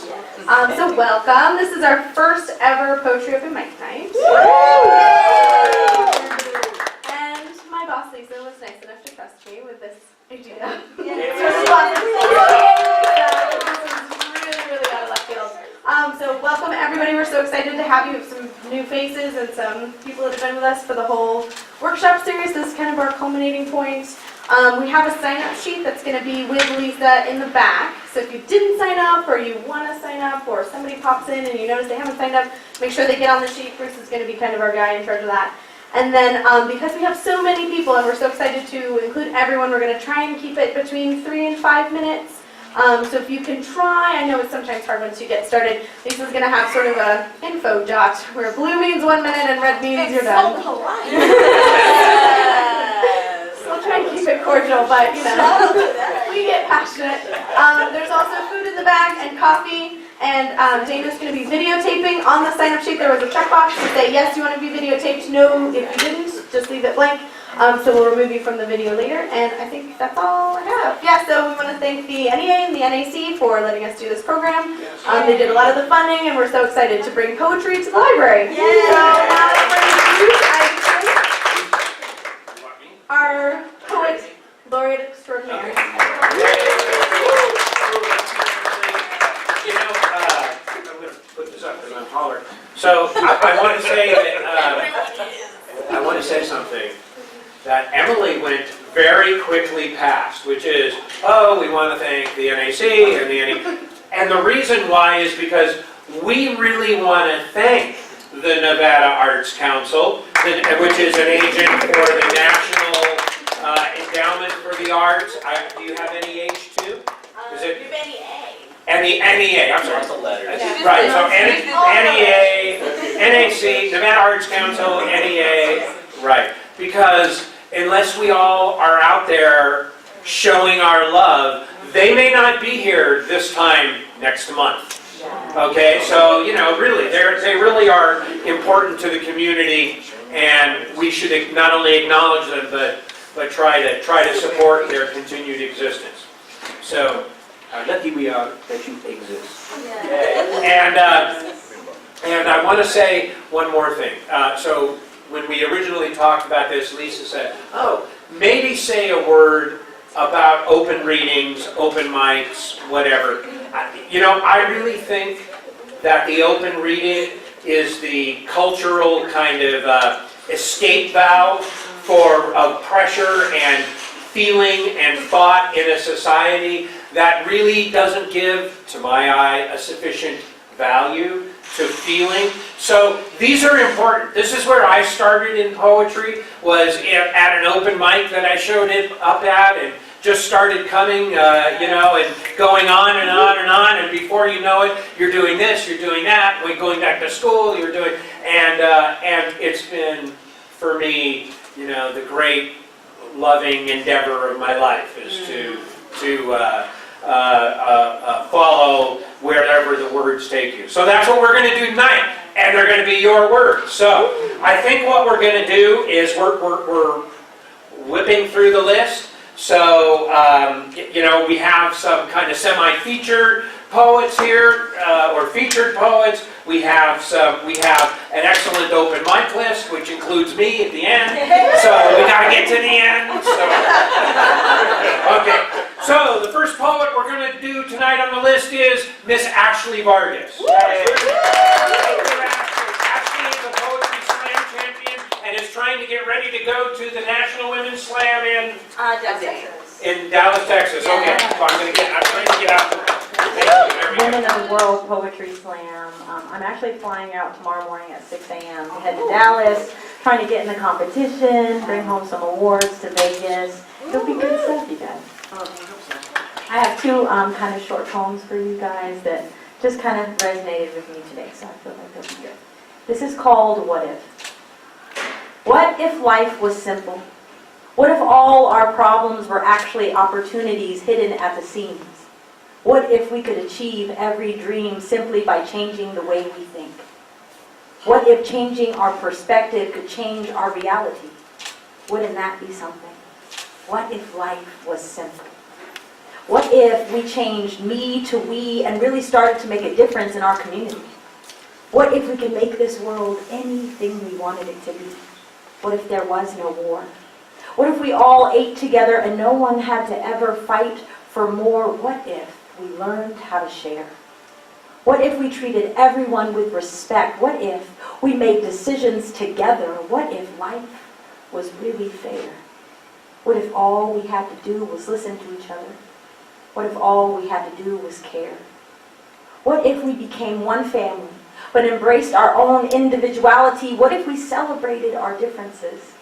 So welcome. This is our first ever poetry open mic night. And my boss Lisa was nice enough to trust me with this idea. This is really out of left field. So welcome everybody. We're so excited to have you. We have some new faces and some people that have been with us for the whole workshop series. This is kind of our culminating point. We have a sign-up sheet that's going to be with Lisa in the back. So if you didn't sign up or you want to sign up or somebody pops in and you notice they haven't signed up, make sure they get on the sheet. Bruce is going to be kind of our guy in charge of that. And then because we have so many people and we're so excited to include everyone, we're going to try and keep it between 3 and 5 minutes. So if you can try, I know it's sometimes hard once you get started, Lisa's going to have sort of a info dot where blue means 1 minute and red means you're done. We'll try and keep it cordial, but you know, we get passionate. There's also food in the back and coffee, and Dana's going to be videotaping. On the sign-up sheet there was a checkbox to say yes, you want to be videotaped, no, if you didn't, just leave it blank. So we'll remove you from the video later, and I think that's all I have. Yeah, so we want to thank the NEA and the NAC for letting us do this program. They did a lot of the funding, and we're so excited to bring poetry to the library. So now let's bring Bruce Isaacson, our poet laureate extraordinaire. You know, I'm going to put this up because I'm taller. So I want to say that I want to say something that Emilee went very quickly past, which is, oh, we want to thank the NAC and the NEA. And the reason why is because we really want to thank the Nevada Arts Council, which is an agent for the National Endowment for the Arts. Do you have NEH too? Is it? You have NEA. And the NEA, I'm sorry. That's a letter. Right, so NEA, NAC, Nevada Arts Council, NEA, right. Because unless we all are out there showing our love, they may not be here this time next month. Okay, so, you know, really, they really are important to the community, and we should not only acknowledge them, but try to support their continued existence. So, how lucky we are that you exist. And I want to say one more thing. So, when we originally talked about this, Lisa said, oh, maybe say a word about open readings, open mics, whatever. You know, I really think that the open reading is the cultural kind of escape valve for pressure and feeling and thought in a society that really doesn't give, to my eye, a sufficient value to feeling. So these are important. This is where I started in poetry, was at an open mic that I showed it up at, and just started coming, you know, and going on and on and on, and before you know it, you're doing this, you're doing that, we're going back to school, you're doing, and it's been, for me, you know, the great loving endeavor of my life is to follow wherever the words take you. So that's what we're going to do tonight, and they're going to be your words. So I think what we're going to do is we're whipping through the list. So you know, we have some kind of semi-featured poets here, or featured poets. We have an excellent open mic list, which includes me at the end. So we got to get to the end. So. Okay. So the first poet we're going to do tonight on the list is Miss Ashley Vargas. Ashley is a poetry slam champion and is trying to get ready to go to the National Women's Slam in Dallas, Texas. Okay, so I'm trying to get out. Women of the World Poetry Slam. I'm actually flying out tomorrow morning at 6 a.m. to head to Dallas, trying to get in the competition, bring home some awards to Vegas. It'll be good stuff, you guys. I have two kind of short poems for you guys that just kind of resonated with me today, so I feel like they'll be good. This is called What If. What if life was simple? What if all our problems were actually opportunities hidden at the seams? What if we could achieve every dream simply by changing the way we think? What if changing our perspective could change our reality? Wouldn't that be something? What if life was simple? What if we changed me to we and really started to make a difference in our community? What if we could make this world anything we wanted it to be? What if there was no war? What if we all ate together and no one had to ever fight for more? What if we learned how to share? What if we treated everyone with respect? What if we made decisions together? What if life was really fair? What if all we had to do was listen to each other? What if all we had to do was care? What if we became one family, but embraced our own individuality? What if we celebrated our differences?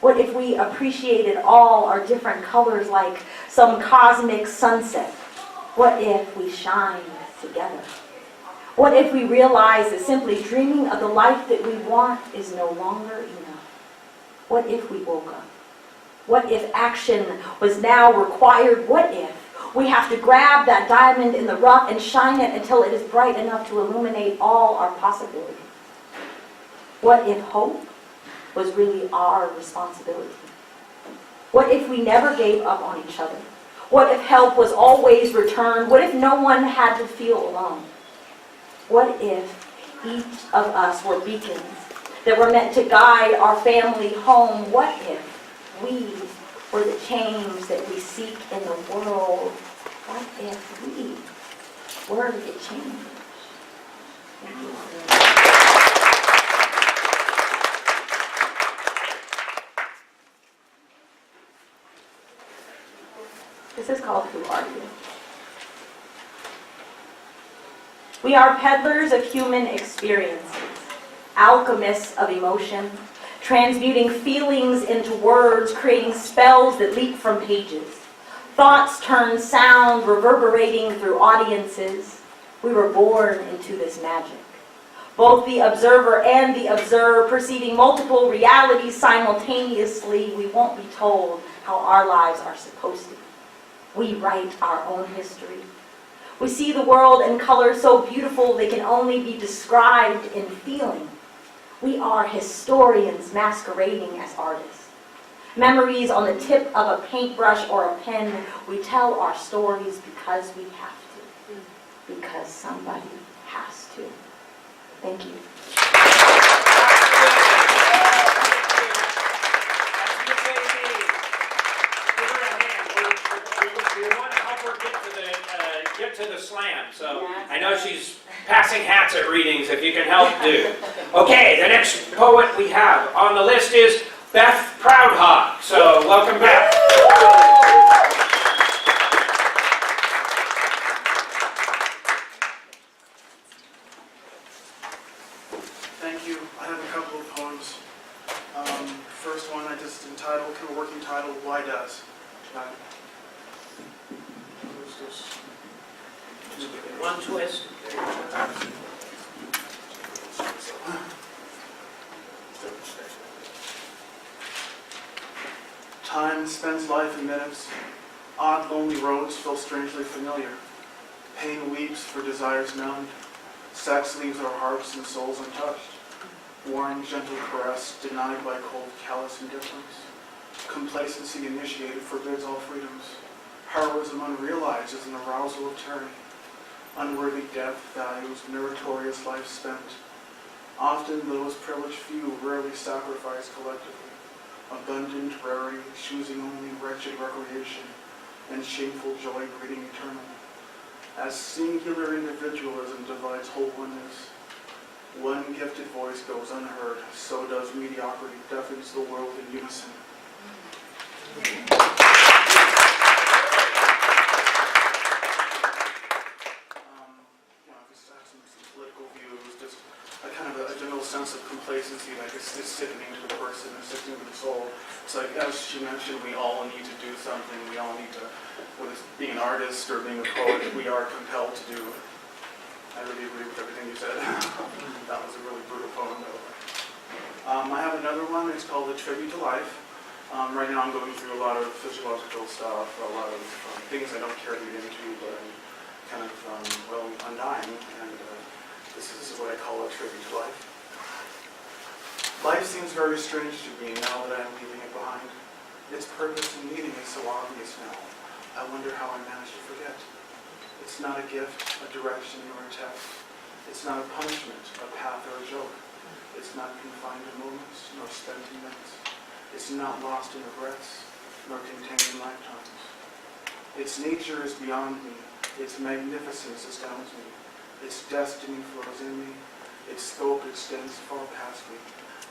What if we appreciated all our different colors like some cosmic sunset? What if we shined together? What if we realized that simply dreaming of the life that we want is no longer enough? What if we woke up? What if action was now required? What if we have to grab that diamond in the rough and shine it until it is bright enough to illuminate all our possibilities? What if hope was really our responsibility? What if we never gave up on each other? What if help was always returned? What if no one had to feel alone? What if each of us were beacons that were meant to guide our family home? What if we were the change that we seek in the world? What if we were the change? Thank you. This is called Who Are You? We are peddlers of human experiences, alchemists of emotion, transmuting feelings into words, creating spells that leap from pages. Thoughts turn sound, reverberating through audiences. We were born into this magic. Both the observer and the observed, perceiving multiple realities simultaneously. We won't be told how our lives are supposed to be. We write our own history. We see the world in colors so beautiful they can only be described in feeling. We are historians masquerading as artists. Memories on the tip of a paintbrush or a pen. We tell our stories because we have to. Because somebody has to. Thank you. We want to help her get to the slam. So I know she's passing hats at readings, if you can help do. Okay, the next poet we have on the list is Beth Proudhawk. So welcome back. Thank you. I have a couple of poems. First one I just entitled, kind of working title, Why Does? One twist. Time spends life in minutes. Odd, lonely roads feel strangely familiar. Pain weeps for desires numbed. Sex leaves our hearts and souls untouched. Warm, gentle caress denied by cold, callous indifference. Complacency initiated forbids all freedoms. Heroism unrealized is an arousal of tyranny. Unworthy death values meritorious life spent. Often those privileged few rarely sacrifice collectively. Abundant rarity, choosing only wretched recreation, and shameful joy breeding eternal. As singular individualism divides whole oneness, one gifted voice goes unheard, so does mediocrity deafens the world in unison. Some political views, just a general sense of complacency, like it's sickening to the person, it's sickening to the soul. It's like, as she mentioned, we all need to do something, we all need to, whether it's being an artist or being a poet, we are compelled to do. I really agree with everything you said. That was a really brutal poem, though. I have another one, it's called A Tribute to Life. Right now I'm going through a lot of physiological stuff, a lot of things I don't care to get into, but I'm kind of, I'm dying, and this is what I call a tribute to life. Life seems very strange to me now that I'm leaving it behind. Its purpose and meaning is so obvious now. I wonder how I managed to forget. It's not a gift, a direction, or a test. It's not a punishment, a path, or a joke. It's not confined to moments, nor spent in minutes. It's not lost in regrets, nor contained in lifetimes. Its nature is beyond me. Its magnificence astounds me. Its destiny flows in me. Its scope extends far past me.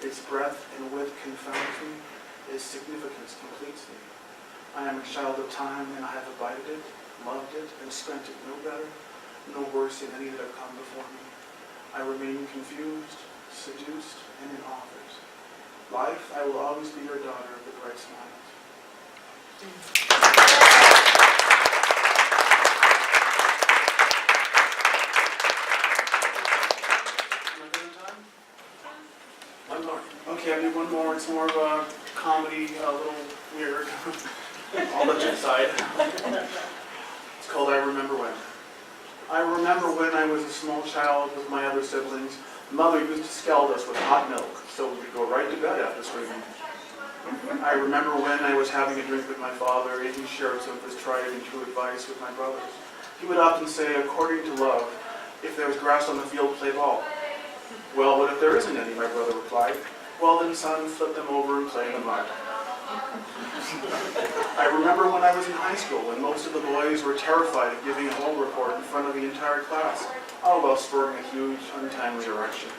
Its breadth and width confounds me. Its significance completes me. I am a child of time, and I have abided it, loved it, and spent it no better, no worse than any that have come before me. I remain confused, seduced, and in awe of it. Life, I will always be your daughter of the bright smiles. Am I good on time? One more. Okay, I'll do one more. It's more of a comedy, a little weird. I'll let you decide. It's called I Remember When. I remember when I was a small child with my other siblings. Mother used to scald us with hot milk, so we could go right to bed after screaming. I remember when I was having a drink with my father, and he shared some of his tried and true advice with my brothers. He would often say, according to love, if there's grass on the field, play ball. Well, what if there isn't any, my brother replied. Well then, son, flip them over and play in the mud. I remember when I was in high school, when most of the boys were terrified of giving a home report in front of the entire class, all about spurring a huge, untimely erection.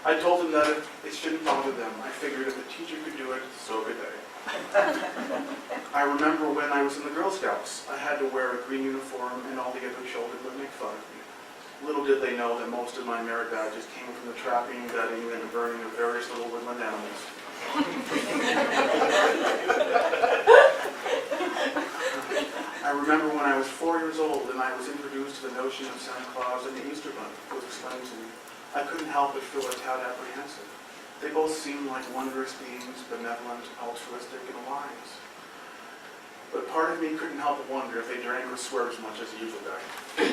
I told them that it shouldn't bother them. I figured if the teacher could do it, so could they. I remember when I was in the Girl Scouts. I had to wear a green uniform, and all the other children would make fun of me. Little did they know that most of my merit badges came from the trapping, bedding, and the burning of various little woodland animals. I remember when I was 4 years old and I was introduced to the notion of Santa Claus and the Easter Bunny was explained to me. I couldn't help but feel a tad apprehensive. They both seemed like wondrous beings, benevolent, altruistic, and wise. But part of me couldn't help but wonder if they drank or swear as much as the usual guy. Thank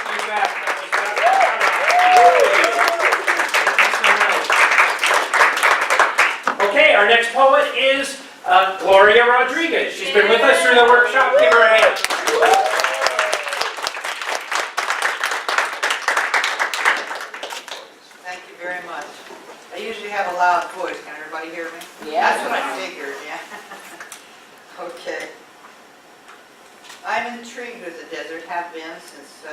you, Beth. Okay, our next poet is Gloria Rodriguez. She's been with us through the workshop. Give her a hand. Thank you very much. I usually have a loud voice. Can everybody hear me? Yeah. That's what I figured, yeah. Okay. I'm intrigued with the desert, have been since,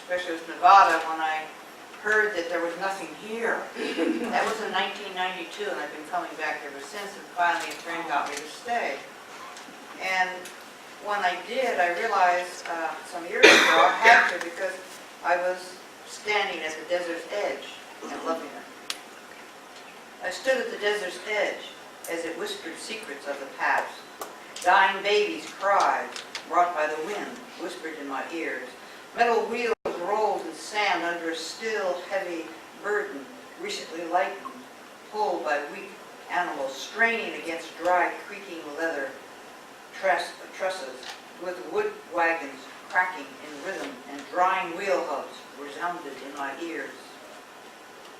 especially with Nevada, when I heard that there was nothing here. That was in 1992, and I've been coming back ever since, and finally a friend got me to stay. And when I did, I realized some years ago I had to, because I was standing at the desert's edge and loving it. I stood at the desert's edge as it whispered secrets of the past. Dying babies' cries, brought by the wind, whispered in my ears. Metal wheels rolled in sand under a still, heavy burden, recently lightened, pulled by weak animals, straining against dry, creaking leather trusses, with wood wagons cracking in rhythm, and drying wheel hubs resounded in my ears.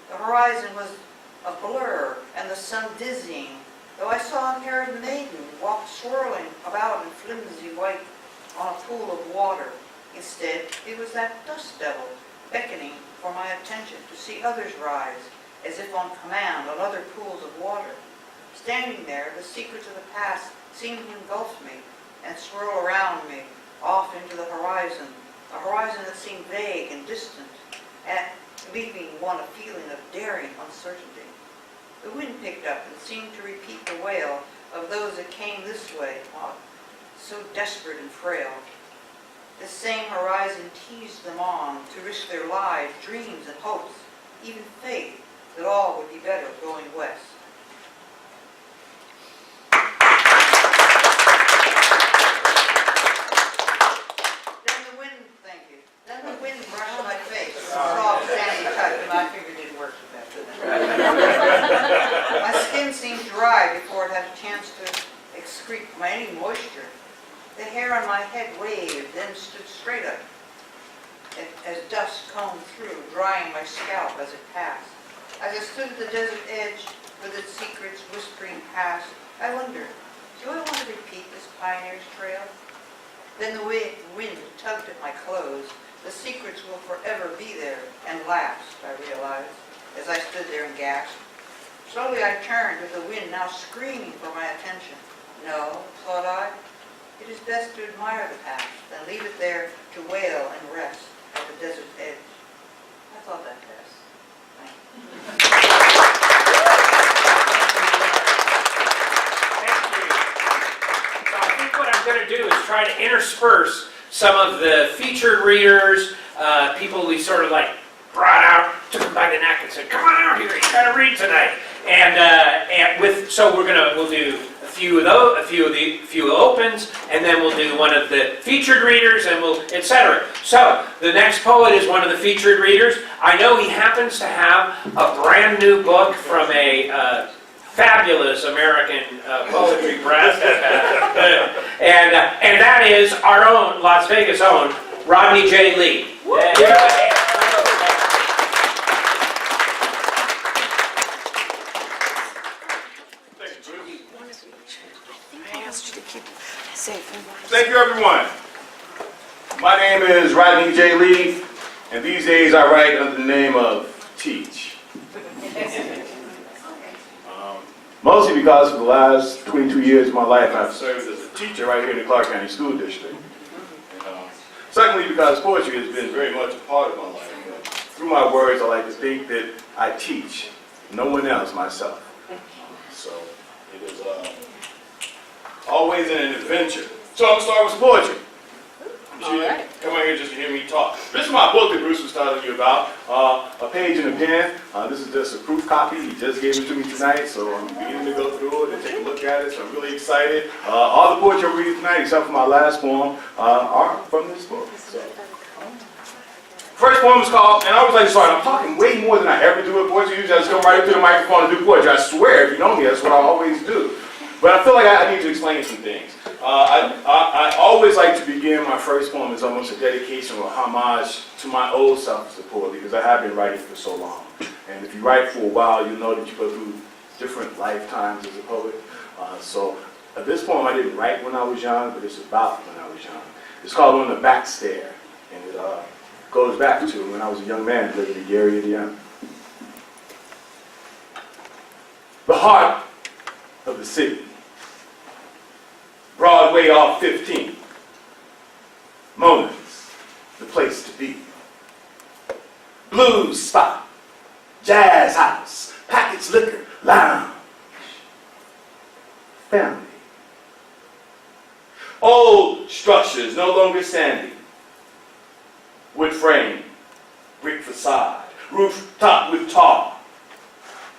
The horizon was a blur, and the sun dizzying, though I saw a haired maiden walk swirling about in flimsy white on a pool of water. Instead, it was that dust devil beckoning for my attention to see others rise, as if on command, on other pools of water. Standing there, the secrets of the past seemed to engulf me and swirl around me, off into the horizon, a horizon that seemed vague and distant, and leaving one a feeling of daring uncertainty. The wind picked up and seemed to repeat the wail of those that came this way, so desperate and frail. The same horizon teased them on to risk their lives, dreams and hopes, even faith that all would be better going west. Then the wind brushed my face with a soft, sandy touch, and my finger didn't work so bad. My skin seemed dry before it had a chance to excrete any moisture. The hair on my head waved, then stood straight up, as dust combed through, drying my scalp as it passed. As I stood at the desert edge, with its secrets whispering past, I wonder, do I want to repeat this pioneer's trail? Then the wind tugged at my clothes. The secrets will forever be there and last, I realized, as I stood there and gasped. Slowly I turned, with the wind now screaming for my attention. No, thought I, it is best to admire the past than leave it there to wail and rest at the desert's edge. I thought that best. Thank you. Thank you. So I think what I'm going to do is try to intersperse some of the featured readers, people we sort of like brought out, took them by the neck and said, "Come on out here, you got to read tonight." So we'll do a few of those, a few opens, and then we'll do one of the featured readers, and we'll etc. So the next poet is one of the featured readers. I know he happens to have a brand new book from a fabulous American poetry press, and that is our own Las Vegas own Rodney J. Lee. Thank you, everyone. My name is Rodney J. Lee, and these days I write under the name of Teach. Mostly because for the last 22 years of my life I've served as a teacher right here in the Clark County School District. Secondly, because poetry has been very much a part of my life. Through my words, I like to think that I teach, no one else, myself. So it is always an adventure. So I'm going to start with some poetry. Come on here just to hear me talk. This is my book that Bruce was telling you about, A Page and a Pen. This is just a proof copy. He just gave it to me tonight, so I'm beginning to go through it and take a look at it, so I'm really excited. All the poetry I'm reading tonight, except for my last poem, are from this book. So. First poem is called, and I always like to start, I'm talking way more than I ever do with poetry. Usually I just come right up to the microphone and do poetry. I swear, if you know me, that's what I always do. But I feel like I need to explain some things. I always like to begin my first poem as almost a dedication or a homage to my old self as a poet, because I have been writing for so long. And if you write for a while, you know that you go through different lifetimes as a poet. So this poem I didn't write when I was young, but it's about when I was young. It's called On the Back Stair, and it goes back to when I was a young man living in Gary, Indiana. The heart of the city. Broadway off 15. Mona's the place to be. Blues spot, jazz house, package liquor, lounge. Family. Old structures no longer standing. Wood frame, brick facade, roof topped with tar.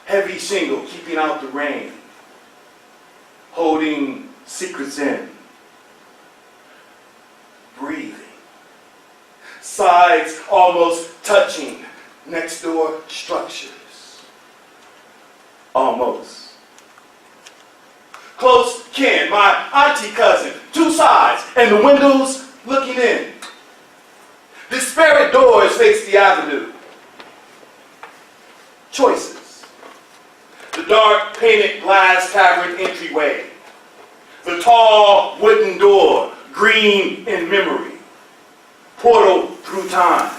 Heavy shingle keeping out the rain. Holding secrets in. Breathing. Sides almost touching next door structures. Almost. Close kin, my auntie cousin, two sides, and the windows looking in. Disparate doors face the avenue. Choices. The dark painted glass tavern entryway. The tall wooden door, green in memory. Portal through time.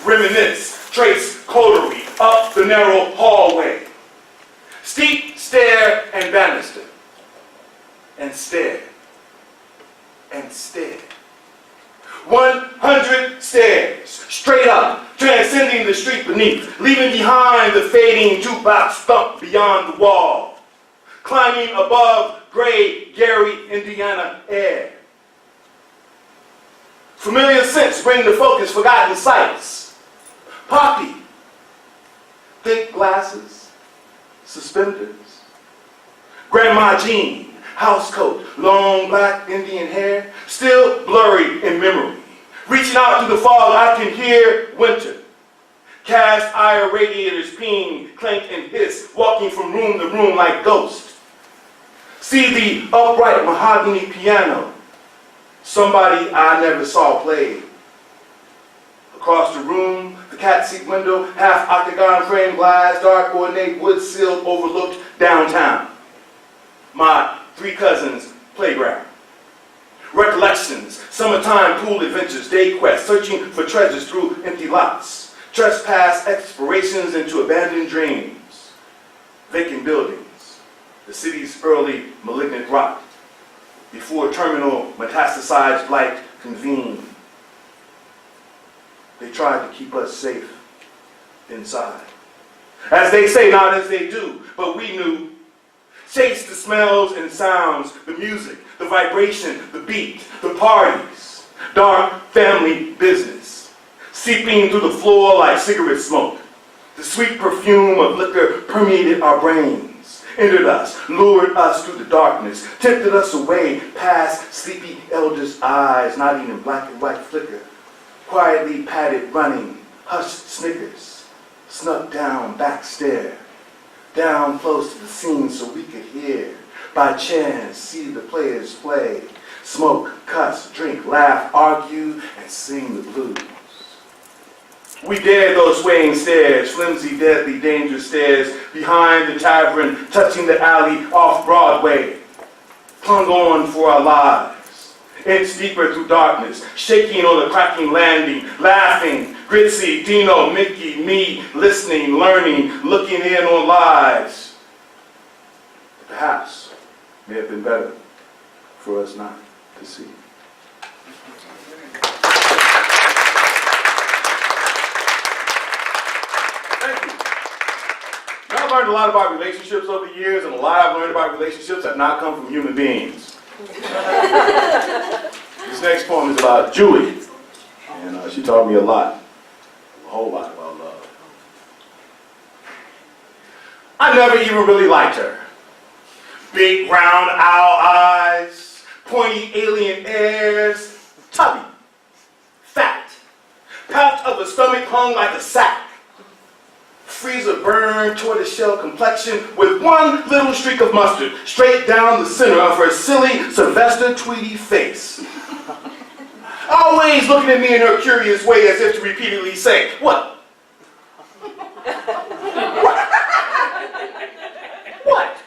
Reminisce, trace coterie up the narrow hallway. Steep stair and banister. And stare. And stare. 100 stairs, straight up, transcending the street beneath, leaving behind the fading jukebox thump beyond the wall, climbing above gray Gary, Indiana air. Familiar scents bring to focus forgotten sights. Poppy, thick glasses, suspenders. Grandma Jean, house coat, long black Indian hair, still blurry in memory. Reaching out through the fog, I can hear winter. Cast iron radiators ping, clank and hiss, walking from room to room like ghosts. See the upright mahogany piano, somebody I never saw play. A Across the room, the cat seat window, half octagon frame glass, dark ornate wood sill overlooked downtown. My 3 cousins' playground. Recollections, summertime pool adventures, day quests, searching for treasures through empty lots, trespass explorations into abandoned dreams, vacant buildings, the city's early malignant rot, before terminal metastasized blight convened. They tried to keep us safe inside. As they say, not as they do, but we knew. Chase the smells and sounds, the music, the vibration, the beat, the parties. Dark family business, seeping through the floor like cigarette smoke. The sweet perfume of liquor permeated our brains, entered us, lured us through the darkness, tempted us away past sleepy elders' eyes, not even black and white flicker. Quietly padded running, hushed snickers, snuck down back stair, down close to the scene so we could hear, by chance see the players play, smoke, cuss, drink, laugh, argue, and sing the blues. We dared those swaying stairs, flimsy, deadly, dangerous stairs, behind the tavern, touching the alley off Broadway, clung on for our lives, inch deeper through darkness, shaking on the cracking landing, laughing, Gritzy, Dino, Mickey, me, listening, learning, looking in on lives. Perhaps may have been better for us not to see. Thank you. Now, I've learned a lot about relationships over the years, and a lot I've learned about relationships have not come from human beings. This next poem is about Julie, and she taught me a lot. A whole lot about love. I never even really liked her. Big round owl eyes, pointy alien airs, tubby, fat, pouch of a stomach hung like a sack, freezer burned tortoiseshell complexion with one little streak of mustard straight down the center of her silly Sylvester Tweedy face. Always looking at me in her curious way as if to repeatedly say, "What? What?"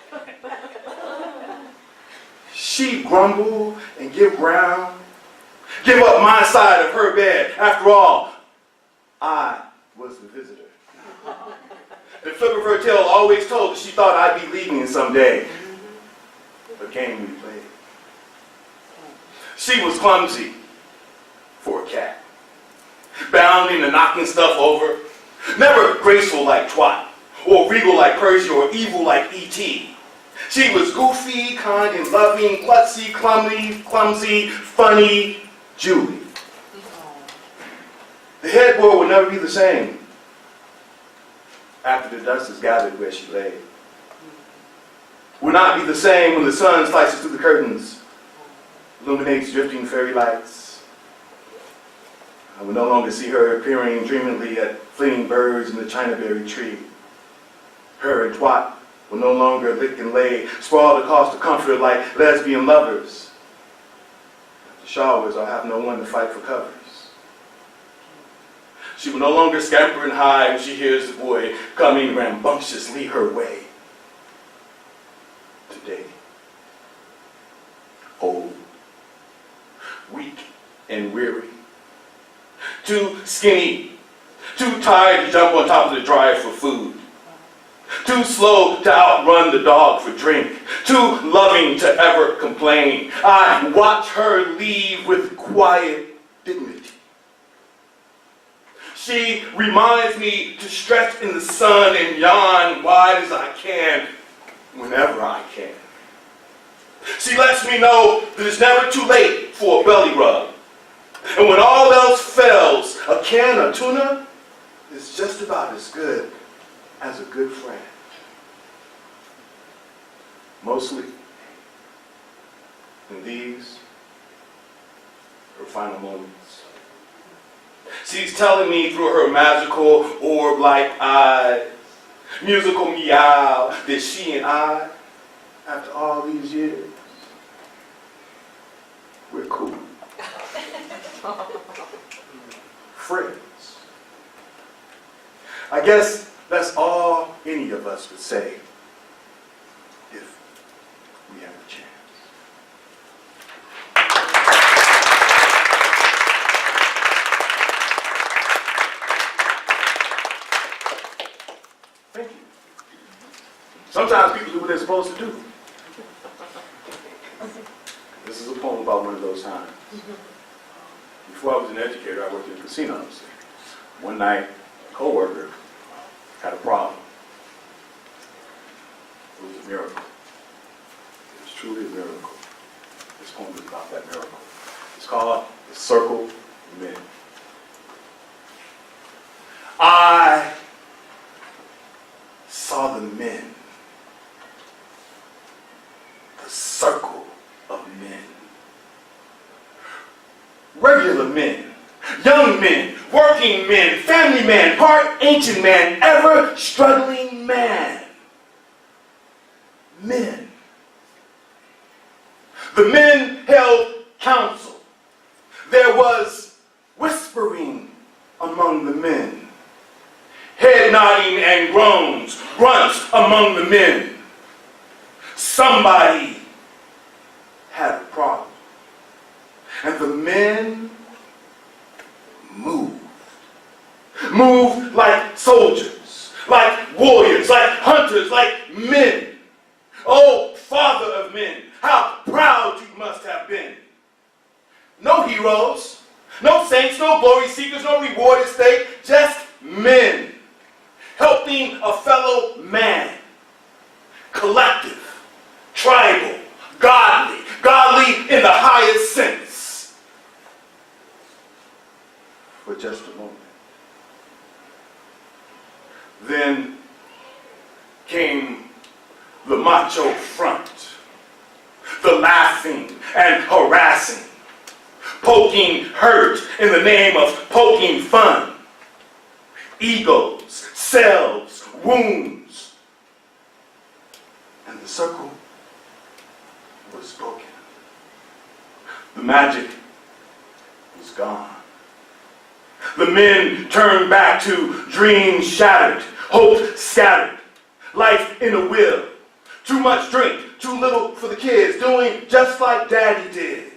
She'd grumble and give ground, give up my side of her bed. After all, I was the visitor. The flip of her tail always told that she thought I'd be leaving someday. A game we played. She was clumsy for a cat, bounding and knocking stuff over, never graceful like Twat, or regal like Persia, or evil like E.T. She was goofy, kind and loving, klutzy, clumsy, funny, Julie. The headboard would never be the same after the dust is gathered where she lay. Would not be the same when the sun slices through the curtains, illuminates drifting fairy lights. I would no longer see her peering dreamily at flinging birds in the chinaberry tree. Her and Twat will no longer lick and lay, sprawled across the comforter like lesbian lovers. After showers, I'll have no one to fight for covers. She will no longer scamper and hide when she hears the boy coming rambunctiously her way. Today, old, weak, and weary, too skinny, too tired to jump on top of the dryer for food, too slow to outrun the dog for drink, too loving to ever complain. I watch her leave with quiet dignity. She reminds me to stretch in the sun and yawn wide as I can, whenever I can. She lets me know that it's never too late for a belly rub. And when all else fails, a can of tuna is just about as good as a good friend. Mostly in these, her final moments. She's telling me through her magical orb-like eye, musical meow, that she and I, after all these years, we're cool. Friends. I guess that's all any of us would say if we have a chance. Thank you. Sometimes people do what they're supposed to do. This is a poem about one of those times. Before I was an educator, I worked in casinos. One night, a coworker had a problem. It was a miracle. It was truly a miracle. This poem is about that miracle. It's called The Circle of Men. I saw the men. The circle of men. Regular men, young men, working men, family man, part ancient man, ever struggling man. Men. The men held counsel. There was whispering among the men. Head nodding and groans, grunts among the men. Somebody had a problem. And the men moved. Moved like soldiers, like warriors, like hunters, like men. Oh, father of men, how proud you must have been. No heroes, no saints, no glory seekers, no reward at stake, just men. Helping a fellow man. Collective, tribal, godly, godly in the highest sense. For just a moment. Then came the macho front, the laughing and harassing, poking hurt in the name of poking fun, egos, selves, wounds, and the circle was broken. The magic was gone. The men turned back to dreams shattered, hope scattered, life in a will. Too much drink, too little for the kids, doing just like Daddy did.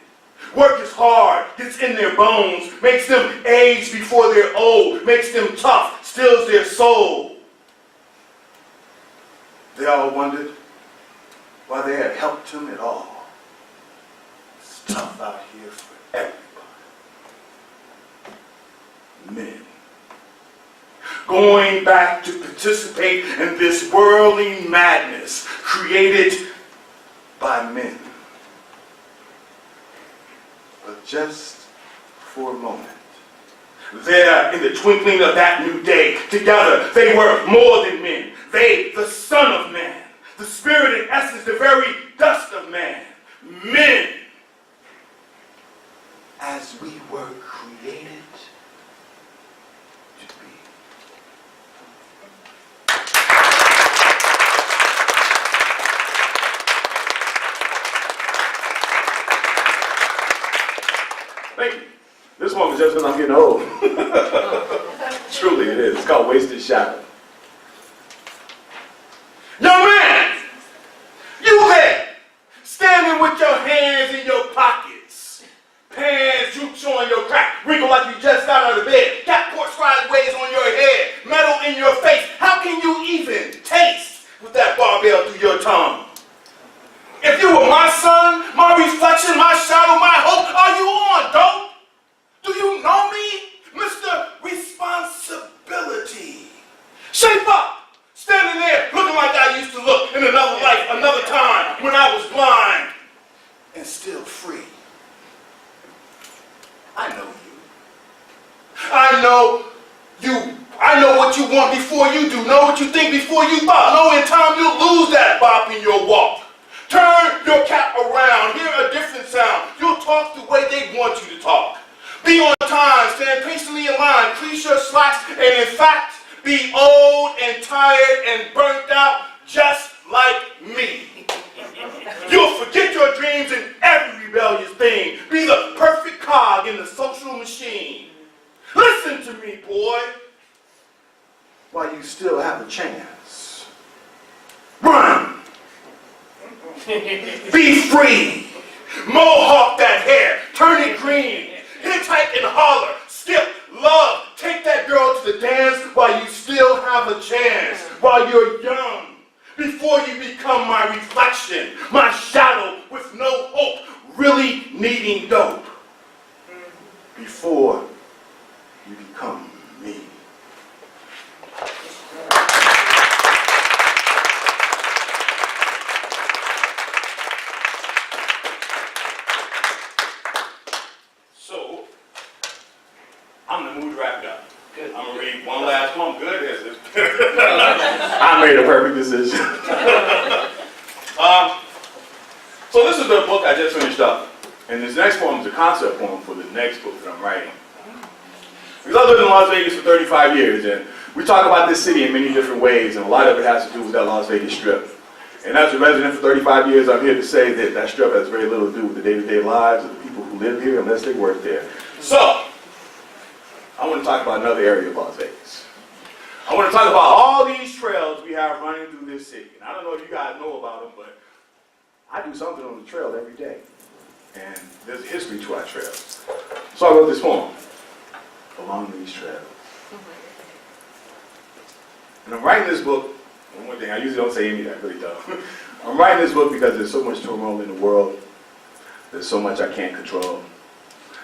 Work is hard, gets in their bones, makes them age before they're old, makes them tough, steals their soul. They all wondered why they had helped him at all. It's tough out here for everybody. Men. Going back to participate in this worldly madness created by men. But just for a moment, there in the twinkling of that new day, together they were more than men. They, the Son of Man, the spirit and essence, the very dust of man. Men. As we were created to be. Thank you. This one was just because I'm getting old. Truly it is. It's called Wasted Shadow. Young man! You there! Standing with your hands in your pockets. Pants droop showing your crack. Wrinkle like you just got out of bed. Cat porch sideways on your head. Metal in your face. How can you even taste with that barbell through your tongue? If you were my son, my reflection, my shadow, my hope, are you on, dope? Do you know me? Mr. Responsibility. Shape up. Standing there looking like I used to look in another life, another time, when I was blind and still free. I know you. I know you. I know what you want before you do. Know what you think before you thought. Know in time you'll lose that bop in your walk. Turn your cap around. Hear a different sound. You'll talk the way they want you to talk. Be on time. Stand patiently in line. Crease your slacks. And in fact, be old and tired and burnt out just like me. You'll forget your dreams in every rebellious thing. Be the perfect cog in the social machine. Listen to me, boy. while you still have a chance. Run! Be free! Mohawk that hair, turn it green, hitchhike and holler, skip, love, take that girl to the dance while you still have a chance, while you're young, before you become my reflection, my shadow with no hope, really needing dope, before you become me. So, I'm in the mood to wrap it up. Good. I'm gonna read one last one. Good, is it? I made a perfect decision. So this is the book I just finished up, and this next poem is a concept poem for the next book that I'm writing. Because I lived in Las Vegas for 35 years, and we talk about this city in many different ways, and a lot of it has to do with that Las Vegas Strip. And as a resident for 35 years, I'm here to say that that strip has very little to do with the day-to-day lives of the people who live here unless they work there. So, I want to talk about another area of Las Vegas. I want to talk about all these trails we have running through this city. And I don't know if you guys know about them, but I do something on the trail every day. And there's a history to our trails. So I wrote this poem, Along These Trails. And I'm writing this book, one more thing, I usually don't say any of that, really don't. I'm writing this book because there's so much turmoil in the world. There's so much I can't control.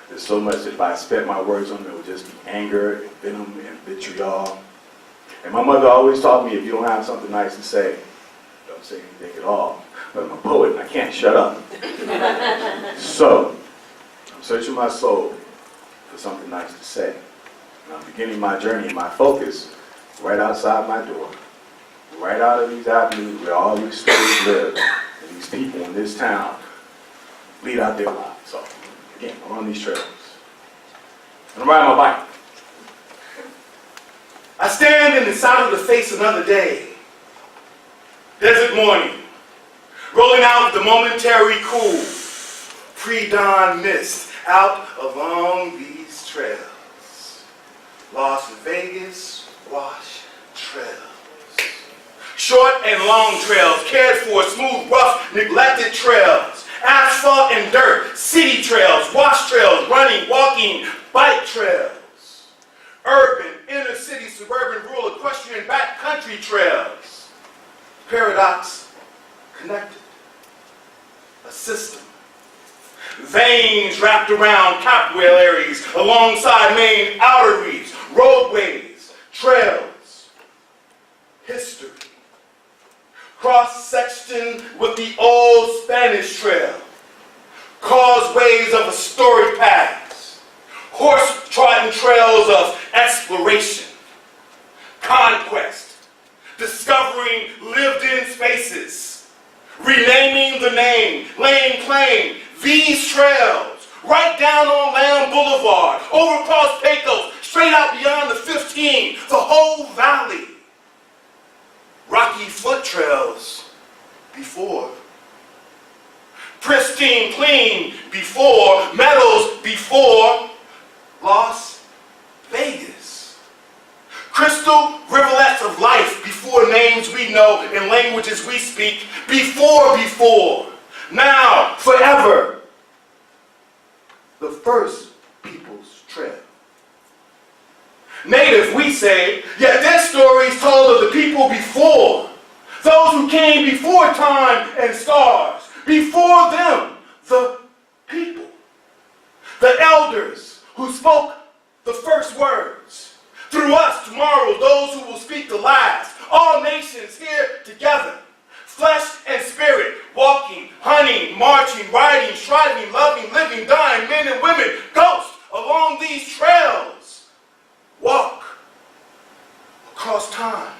There's so much that if I spent my words on it would just be anger and venom and vitriol. And my mother always taught me if you don't have something nice to say, don't say anything at all. But I'm a poet and I can't shut up. So, I'm searching my soul for something nice to say. And I'm beginning my journey and my focus right outside my door. Right out of these avenues where all these stories live and these people in this town lead out their lives. So, again, I'm on these trails. And I'm riding my bike. I stand in the sun of the face another day. Desert morning. Rolling out the momentary cool. Pre-dawn mist out along these trails. Las Vegas wash trails. Short and long trails, cared for, smooth, rough, neglected trails. Asphalt and dirt, city trails, wash trails, running, walking, bike trails. Urban, inner city, suburban, rural, equestrian, backcountry trails. Paradox, connected. A system. Veins wrapped around capillaries, alongside main arteries, roadways, trails. History. Cross-section with the old Spanish trail. Causeways of a storied past. Horse-trodden trails of exploration. Conquest. Discovering lived-in spaces. Renaming the name. Laying claim. These trails. Right down on Lamb Boulevard. Over across Pecos. Straight out beyond the 15. The whole valley. Rocky foot trails before. Pristine, clean before. Meadows before. Las Vegas. Crystal rivulets of life before names we know and languages we speak. Before. Now, forever. The first people's trail. Native, we say, yet their stories told of the people before. Those who came before time and stars. Before them, the people. The elders who spoke the first words. Through us tomorrow, those who will speak the last. All nations here together. Flesh and spirit, walking, hunting, marching, riding, striving, loving, living, dying, men and women, ghosts along these trails. Walk across time.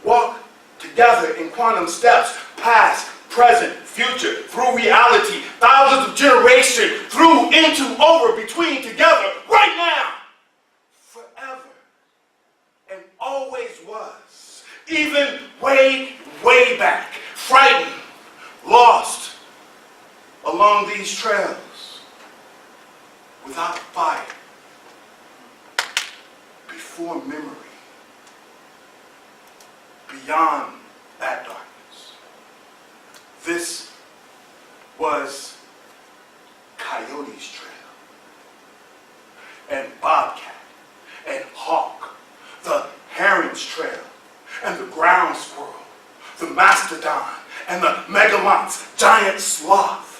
Walk together in quantum steps, past, present, future, through reality, thousands of generations, through, into, over, between, together, right now, forever, and always was, even way, way back, frightened, lost, along these trails, without fire. Before memory, beyond that darkness. This was Coyote's Trail, and Bobcat, and Hawk, the Heron's Trail, and the ground squirrel, the mastodon, and the megamont's giant sloth,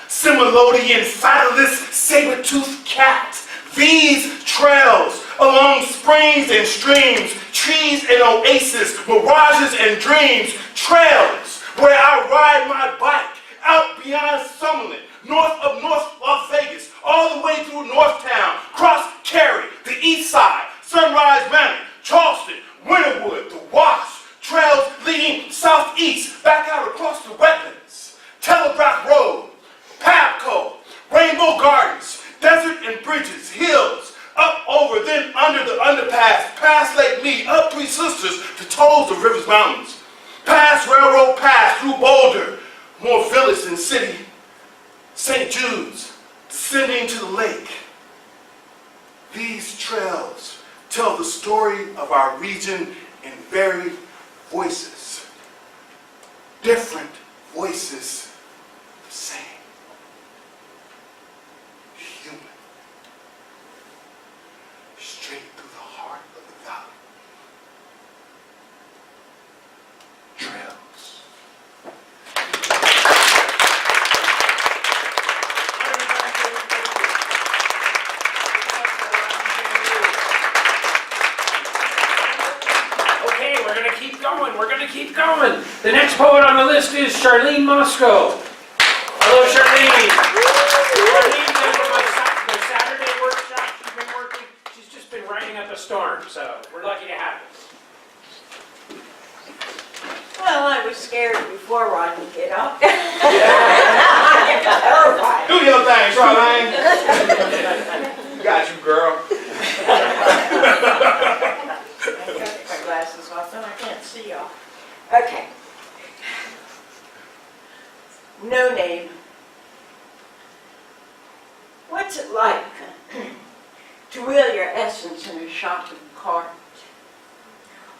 Similodian, fattless, saber-toothed cat. These trails along springs and streams, trees and oases, mirages and dreams, trails where I ride my bike out beyond Summerlin, north of North Las Vegas, all the way through Northtown, cross Cary, the east side, Sunrise Manor, Charleston, Winterwood, the Wash, trails leading southeast, back out across the wetlands, Telegraph Road, Pabco, Rainbow Gardens, desert and bridges, hills, up over, then under the underpass, past Lake Mead, up Three Sisters to toes of Rivers Mountains, past Railroad Pass, through Boulder, more village than city, St. Jude's, descending to the lake. These trails tell the story of our region in varied voices. Different voices, the same. Human. Straight through the heart of the valley. Trails. Okay, we're gonna keep going. We're gonna keep going. The next poet on the list is Charlene Moscow. Hello, Charlene. Charlene does the Saturday workshop. She's been working. She's just been writing up a storm, so we're lucky to have her. Well, I was scared before Rodney get up. I'm terrified. Do your thing, Charlene. Got you, girl. I took my glasses off, so I can't see y'all. Okay. No name. What's it like to wheel your essence in a shopping cart?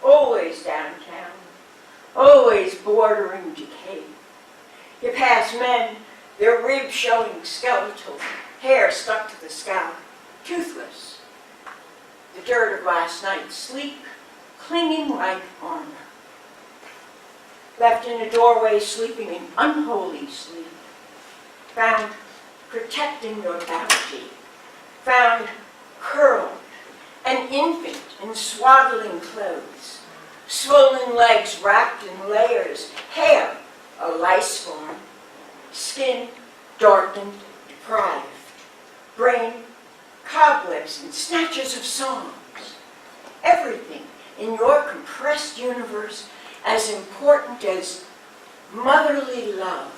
Always downtown. Always bordering decay. You pass men, their ribs showing skeletal, hair stuck to the scalp, toothless. The dirt of last night's sleep, clinging like armor. Left in a doorway, sleeping in unholy sleep. Found protecting your bounty. Found curled, an infant in swaddling clothes. Swollen legs wrapped in layers, hair a lice form, skin darkened, deprived, brain cobwebs and snatches of songs. Everything in your compressed universe as important as motherly love.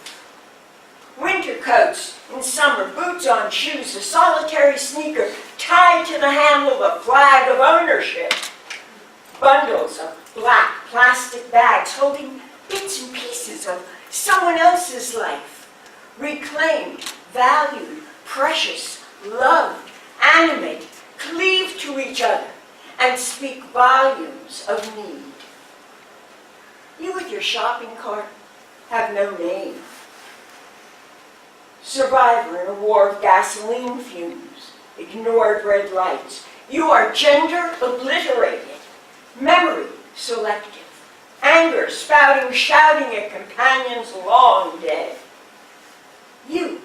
Winter coats in summer, boots on shoes, a solitary sneaker tied to the handle of a flag of ownership. Bundles of black plastic bags holding bits and pieces of someone else's life. Reclaimed, valued, precious, loved, animate, cleave to each other, and speak volumes of need. You with your shopping cart have no name. Survivor in a war of gasoline fumes, ignored red lights. You are gender obliterated. Memory selective, anger spouting, shouting at companions long dead. You,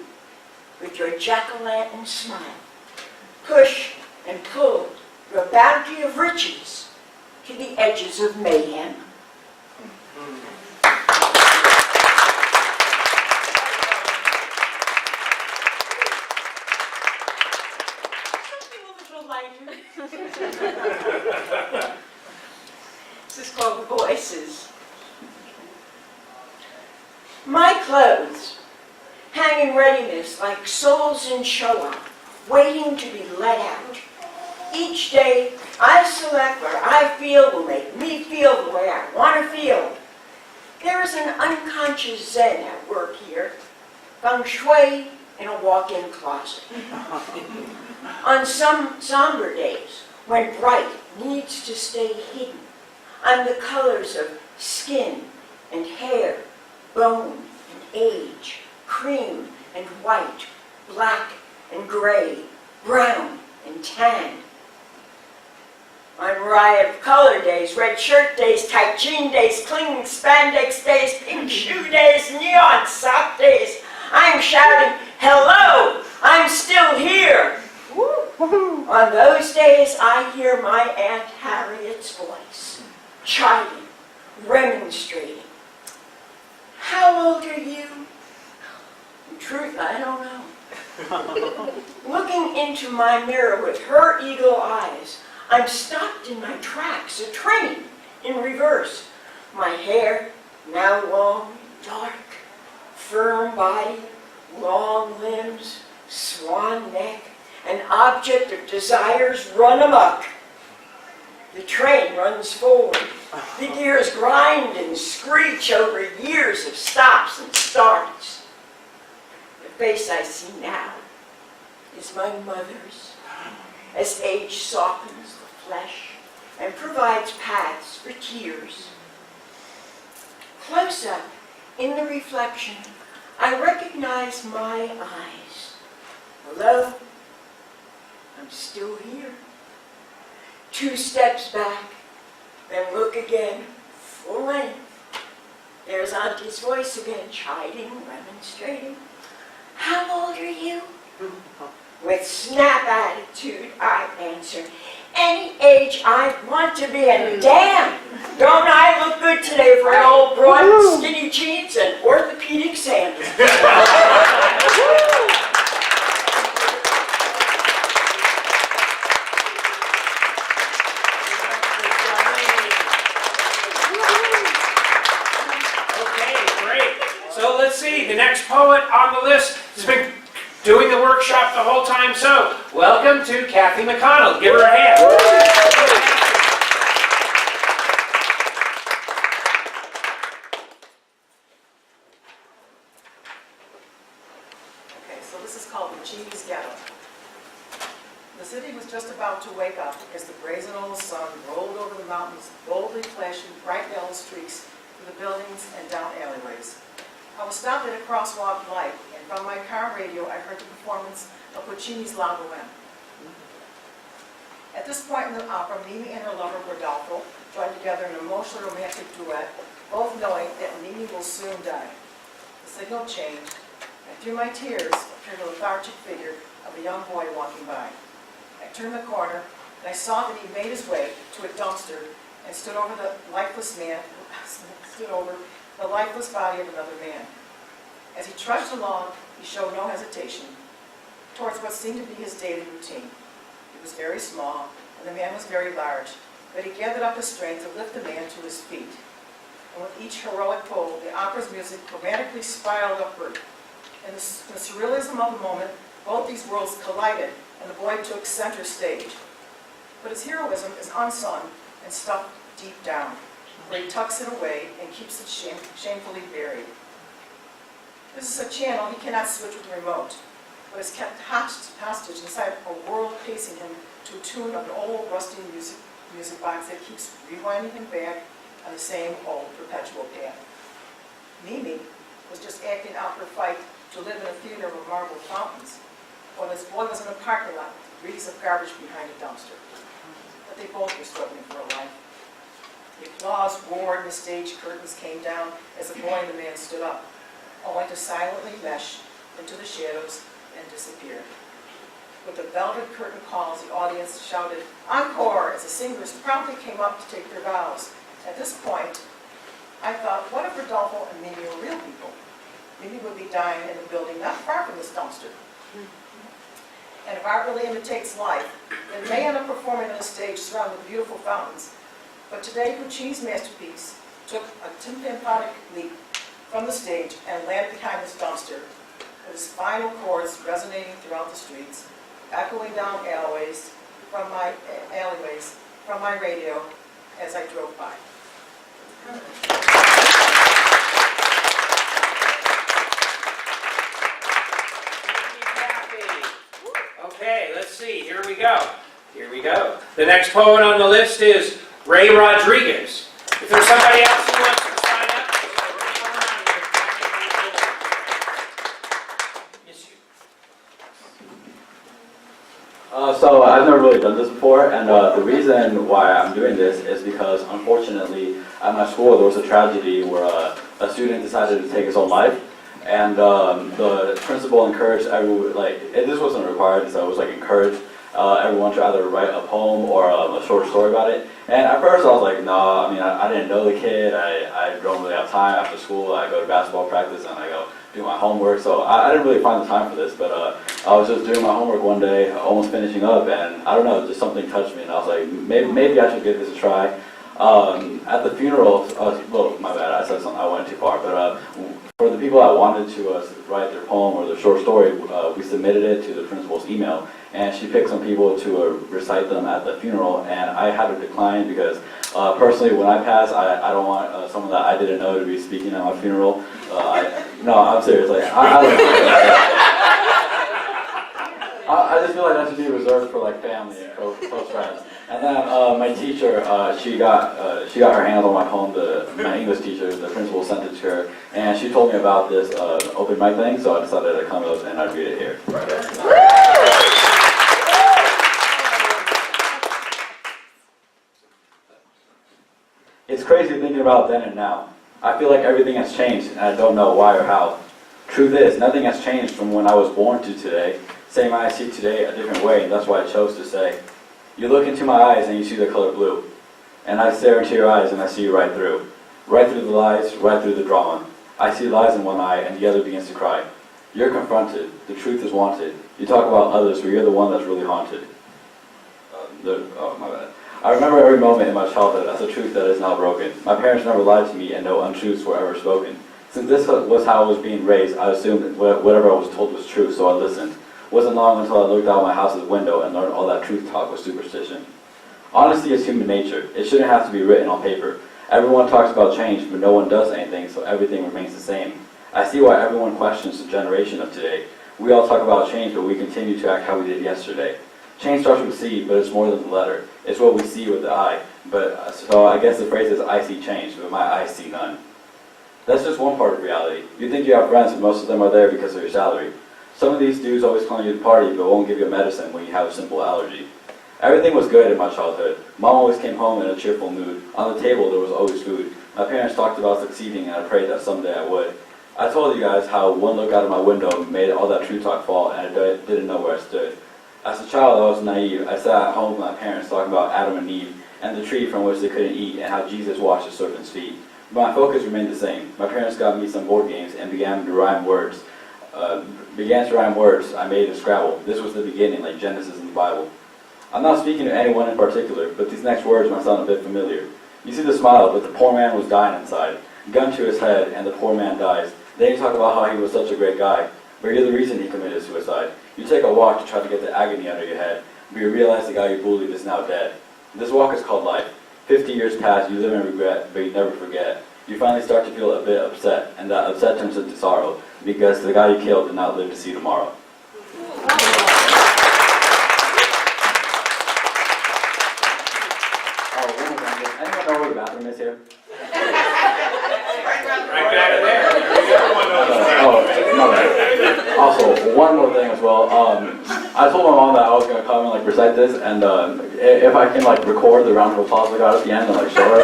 with your jack-o'-lantern smile, push and pull your bounty of riches to the edges of mayhem. Something a little lighter. This is called Voices. My clothes hang in readiness like souls in Shoah, waiting to be let out. Each day, I select what I feel will make me feel the way I want to feel. There is an unconscious zen at work here, feng shui in a walk-in closet. On some somber days, when bright needs to stay hidden, I'm the colors of skin and hair, bone and age, cream and white, black and gray, brown and tan. I'm riot of color days, red shirt days, tight jean days, clinging spandex days, pink shoe days, neon sock days. I'm shouting, hello, I'm still here. On those days, I hear my Aunt Harriet's voice, chiding, remonstrating. How old are you? In truth, I don't know. Looking into my mirror with her eagle eyes, I'm stopped in my tracks, a train in reverse. My hair, now long, dark, firm body, long limbs, swan neck, an object of desires run amok. The train runs forward. The gears grind and screech over years of stops and starts. The face I see now is my mother's, as age softens the flesh and provides paths for tears. Close up, in the reflection, I recognize my eyes. Hello, I'm still here. 2 steps back, then look again, full length. There's Auntie's voice again, chiding, remonstrating. How old are you? With snap attitude, I answer, any age I want to be, and damn, don't I look good today for an old broad with skinny jeans and orthopedic sandals. Okay, great. So let's see, the next poet on the list has been doing the workshop the whole time, so welcome to Kathy McConnell. Give her a hand. Okay, so this is called the Cheese Ghetto. The city was just about to wake up as the brazen old sun rolled over the mountains, boldly flashing bright yellow streaks through the buildings and down alleyways. I was stopped at a crosswalk light, and from my car radio I heard the performance of Puccini's La Bohème. At this point in the opera, Mimi and her lover Rodolfo joined together in an emotional romantic duet, both knowing that Mimi will soon die. The signal changed, and through my tears appeared a lethargic figure of a young boy walking by. I turned the corner, and I saw that he made his way to a dumpster and stood over the lifeless body of another man. As he trudged along, he showed no hesitation towards what seemed to be his daily routine. He was very small, and the man was very large, but he gathered up his strength to lift the man to his feet. And with each heroic pull, the opera's music chromatically spiraled upward. In the surrealism of the moment, both these worlds collided, and the boy took center stage. But his heroism is unsung and stuffed deep down, where he tucks it away and keeps it shamefully buried. This is a channel he cannot switch with the remote, but is kept hostage inside a world pacing him to a tune of an old rusty music box that keeps rewinding him back on the same old perpetual path. Mimi was just acting out her fight to live in a theater of marble fountains, while this boy was in a parking lot with reeks of garbage behind a dumpster. But they both were struggling for a life. The applause roared and the stage curtains came down as the boy and the man stood up, only to silently mesh into the shadows and disappear. With the velvet curtain calls, the audience shouted, "Encore!" as the singers promptly came up to take their bows. At this point, I thought, what if Rodolfo and Mimi were real people? Mimi would be dying in a building not far from this dumpster. And if art really imitates life, it may end up performing on a stage surrounded with beautiful fountains. But today, Puccini's masterpiece took a tympanic leap from the stage and landed behind this dumpster, with his final chords resonating throughout the streets, echoing down alleyways from my radio as I drove by. Okay, let's see. Here we go. The next poet on the list is Ray Rodriguez. If there's somebody else who wants to sign up, come around here. Yes, you. So I've never really done this before, and the reason why I'm doing this is because, unfortunately, at my school there was a tragedy where a student decided to take his own life, and the principal encouraged everyone, this wasn't required, so it was encouraged everyone to either write a poem or a short story about it. And at first I was like, no, I didn't know the kid, I don't really have time after school, I go to basketball practice and I go do my homework, so I didn't really find the time for this, but I was just doing my homework one day, almost finishing up, and I don't know, just something touched me, and I was like, maybe I should give this a try. At the funeral, well, my bad, I said something, I went too far, but for the people that wanted to write their poem or their short story, we submitted it to the principal's email, and she picked some people to recite them at the funeral, and I had to decline because personally, when I pass, I don't want someone that I didn't know to be speaking at my funeral. No, I'm serious. I don't know. I just feel like that should be reserved for family and close friends. And then my teacher, she got her hands on my poem. My English teacher, the principal, sent it to her, and she told me about this open mic thing. So I decided to come up and I'd read it here. It's crazy thinking about then and now. I feel like everything has changed, and I don't know why or how. Truth is, nothing has changed from when I was born to today. Same I see today a different way, and that's why I chose to say. You look into my eyes and you see the color blue. And I stare into your eyes and I see you right through. Right through the lies, right through the drama. I see lies in one eye and the other begins to cry. You're confronted. The truth is wanted. You talk about others, but you're the one that's really haunted. Oh, my bad. I remember every moment in my childhood as a truth that is now broken. My parents never lied to me and no untruths were ever spoken. Since this was how I was being raised, I assumed that whatever I was told was true, so I listened. It wasn't long until I looked out my house's window and learned all that truth talk was superstition. Honesty is human nature. It shouldn't have to be written on paper. Everyone talks about change, but no one does anything, so everything remains the same. I see why everyone questions the generation of today. We all talk about change, but we continue to act how we did yesterday. Change starts with C, but it's more than the letter. It's what we see with the eye. So I guess the phrase is, I see change, but my eyes see none. That's just one part of reality. You think you have friends, but most of them are there because of your salary. Some of these dudes always call you to party, but won't give you medicine when you have a simple allergy. Everything was good in my childhood. Mom always came home in a cheerful mood. On the table, there was always food. My parents talked about succeeding, and I prayed that someday I would. I told you guys how one look out of my window made all that truth talk fall, and I didn't know where I stood. As a child, I was naive. I sat at home with my parents talking about Adam and Eve, and the tree from which they couldn't eat, and how Jesus washed the serpent's feet. But my focus remained the same. My parents got me some board games and began to rhyme words. I made in Scrabble. This was the beginning, like Genesis in the Bible. I'm not speaking to anyone in particular, but these next words might sound a bit familiar. You see the smile, but the poor man was dying inside. Gun to his head, and the poor man dies. Then you talk about how he was such a great guy, but you're the reason he committed suicide. You take a walk to try to get the agony out of your head, but you realize the guy you bullied is now dead. This walk is called life. 50 years pass, you live in regret, but you never forget. You finally start to feel a bit upset, and that upset turns into sorrow, because the guy you killed did not live to see tomorrow. Oh, one more thing. Does anyone know where the bathroom is here? Right back there. Also, one more thing as well. I told my mom that I was going to come and recite this, and if I can record the round of applause we got at the end and show her.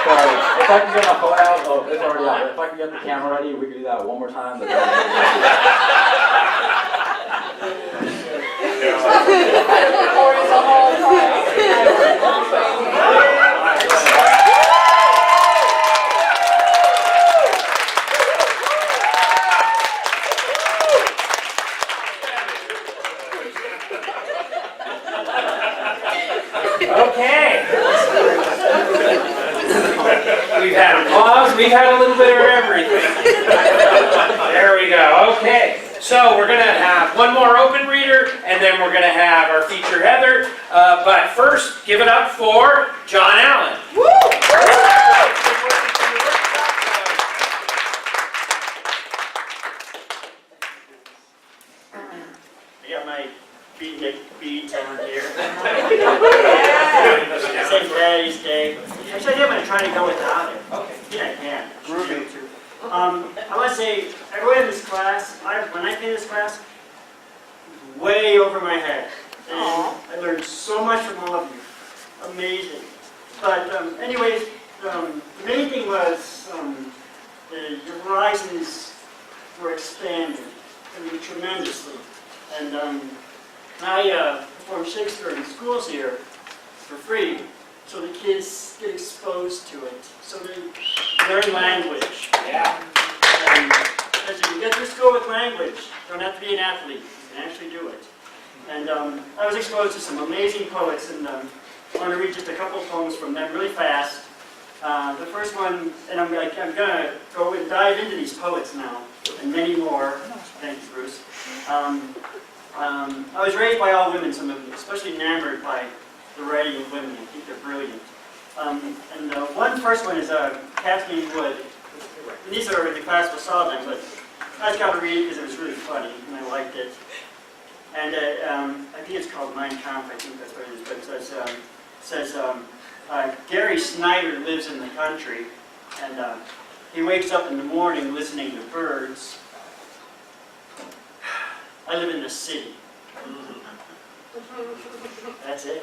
So if I can get my phone out, oh, it's already out. If I can get the camera ready, we can do that one more time. Okay. We've had applause, we've had a little bit of everything. There we go, okay. So we're going to have one more open reader, and then we're going to have our feature Heather. But first, give it up for John Allen. I got my beat on here. St. Patty's Day. Actually, I think I'm going to try to go without it. Okay. Yeah, I can. Groovy. I want to say, everyone in this class, when I came to this class, it was way over my head. And I learned so much from all of you. Amazing. But anyways, the main thing was your horizons were expanded tremendously. And I perform Shakespeare in schools here for free, so the kids get exposed to it, so they learn language. Yeah. And as you get through school with language, you don't have to be an athlete, you can actually do it. And I was exposed to some amazing poets, and I want to read just a couple poems from them really fast. The first one, and I'm going to go and dive into these poets now, and many more. Thank you, Bruce. I was raised by all women, some of them, especially enamored by the writing of women. I think they're brilliant. And the first one is Kathleen Wood. And these are in the class we saw them, but I just got to read it because it was really funny, and I liked it. And I think it's called Mein Kampf, I think that's what it is, but it says Gary Snyder lives in the country, and he wakes up in the morning listening to birds. I live in the city. That's it.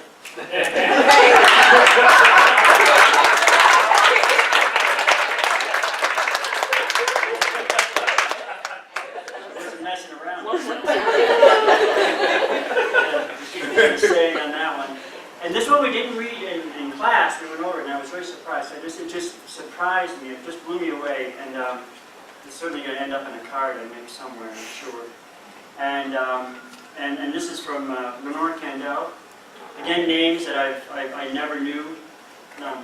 Wasn't messing around. Saying on that one. And this one we didn't read in class. We went over it, and I was very surprised. It just surprised me. It just blew me away. And it's certainly going to end up in a card I make somewhere, I'm sure. And this is from Lenore Candell. Again, names that I never knew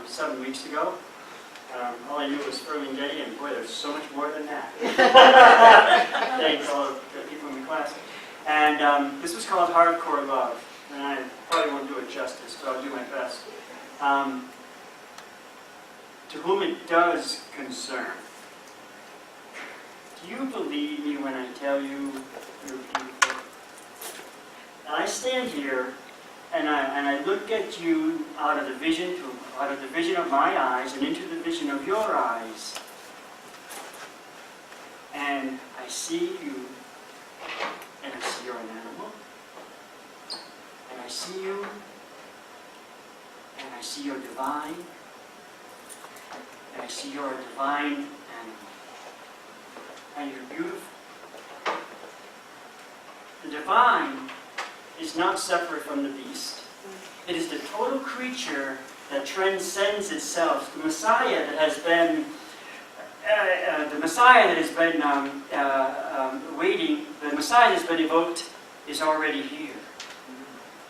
7 weeks ago. All I knew was Ferlinghetti, and boy, there's so much more than that. Thanks all of the people in the class. And this was called Hardcore Love, and I probably won't do it justice, but I'll do my best. To whom it does concern. Do you believe me when I tell you you're beautiful? And I stand here and I look at you out of the vision of my eyes and into the vision of your eyes, and I see you, and I see you're an animal, and I see you, and I see you're divine, and I see you're a divine animal, and you're beautiful. The divine is not separate from the beast. It is the total creature that transcends itself. The Messiah that has been, waiting. The Messiah that's been evoked is already here.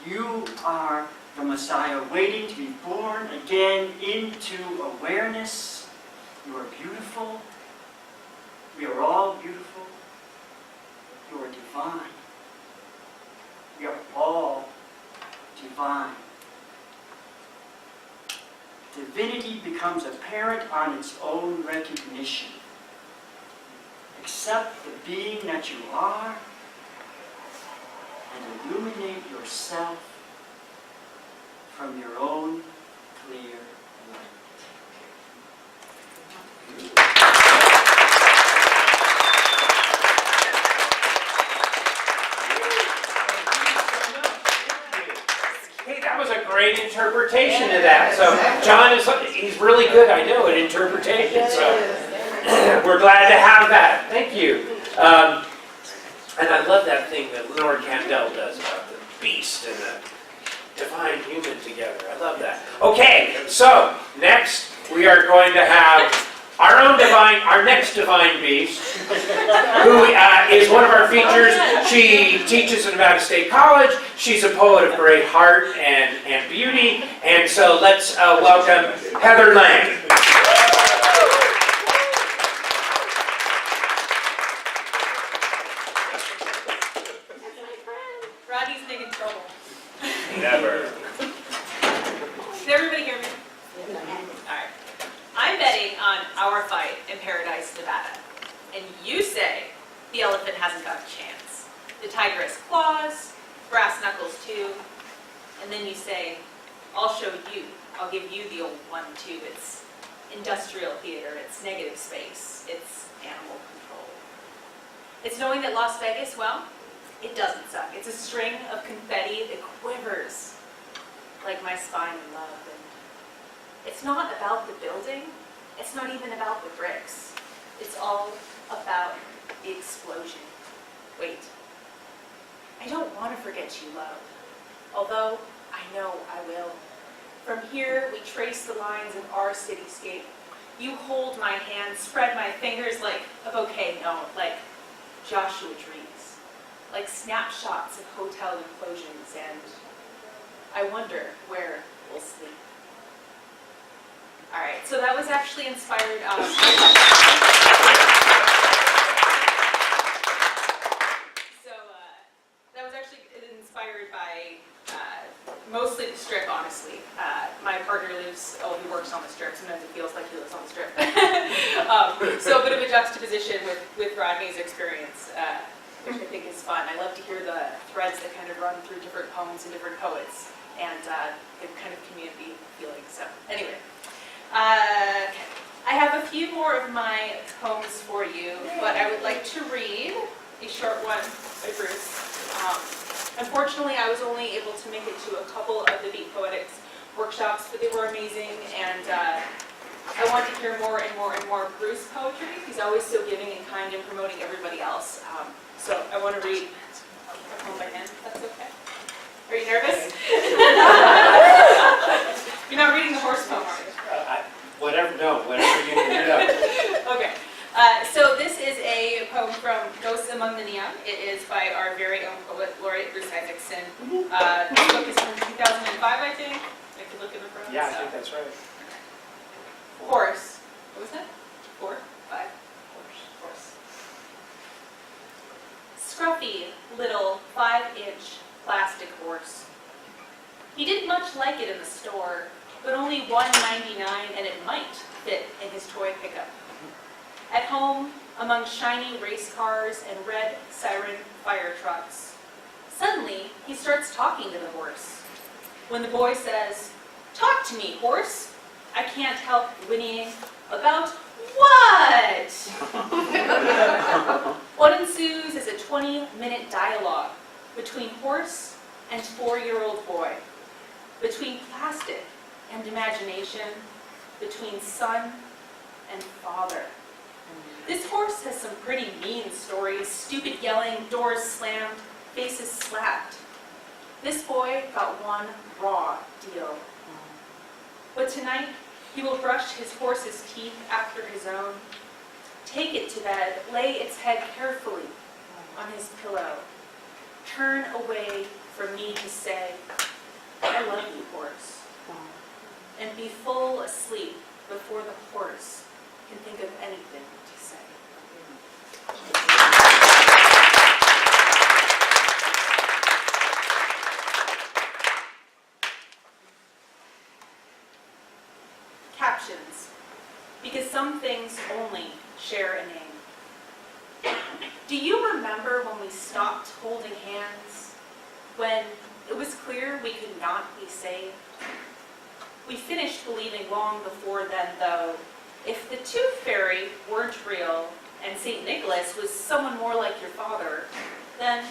You are the Messiah, waiting to be born again into awareness. You are beautiful. We are all beautiful. You are divine. We are all divine. Divinity becomes apparent on its own recognition. Accept the being that you are and illuminate yourself from your own clear light. Hey, that was a great interpretation of that. So John he's really good, I know, at interpretation. So we're glad to have that. Thank you. And I love that thing that Lenore Candell does about the beast and the divine human together. I love that. Okay, so next we are going to have our next divine beast, who is one of our features. She teaches at Nevada State College. She's a poet of great heart and beauty. And so let's welcome Heather Lang. Rodney's big in trouble. Never. Can everybody hear me? Alright. I'm betting on our fight in Paradise, Nevada. And you say the elephant hasn't got a chance. The tiger has claws, brass knuckles too. And then you say, I'll show you I'll give you the old one too. It's industrial theater, it's negative space, it's animal control. It's knowing that Las Vegas, well, it doesn't suck. It's a string of confetti that quivers like my spine in love. And it's not about the building, it's not even about the bricks. It's all about the explosion. Wait, I don't want to forget you, love, although I know I will. From here, we trace the lines of our cityscape. You hold my hand, spread my fingers like a bouquet, no, like Joshua trees, like snapshots of hotel implosions, and I wonder where we'll sleep. All right, so that was actually inspired. That was actually inspired by mostly the Strip, honestly. My partner lives, he works on the Strip. Sometimes it feels like he lives on the Strip. So a bit of a juxtaposition with Rodney's experience, which I think is fun. I love to hear the threads that kind of run through different poems and different poets, and give kind of community feeling. So anyway, I have a few more of my poems for you, but I would like to read a short one by Bruce. Unfortunately, I was only able to make it to a couple of the Beat Poetics workshops, but they were amazing, and I want to hear more and more and more Bruce poetry. He's always so giving and kind and promoting everybody else. So I want to read a poem by him, if that's okay. Are you nervous? You're not reading the horse poem, are you? Whatever you read up. Okay. So this is a poem from Ghosts Among the Neon. It is by our very own poet laureate, Bruce Isaacson. This book is from 2005, I think. I could look in the front. Yeah, I think that's right. Horse. What was that? 4, 5. Horse. Scruffy, little, 5-inch plastic horse. He didn't much like it in the store, but only $1.99, and it might fit in his toy pickup. At home, among shiny race cars and red siren fire trucks, suddenly he starts talking to the horse. When the boy says, "Talk to me, horse," I can't help whinnying, "About what?" What ensues is a 20-minute dialogue between horse and 4-year-old boy, between plastic and imagination, between son and father. This horse has some pretty mean stories: stupid yelling, doors slammed, faces slapped. This boy got one raw deal. But tonight, he will brush his horse's teeth after his own, take it to bed, lay its head carefully on his pillow, turn away from me to say, "I love you, horse," and be full asleep before the horse can think of anything to say. Captions, because some things only share a name. Do you remember when we stopped holding hands? When it was clear we could not be saved? We finished believing long before then, though, if the Tooth Fairy weren't real and St. Nicholas was someone more like your father, then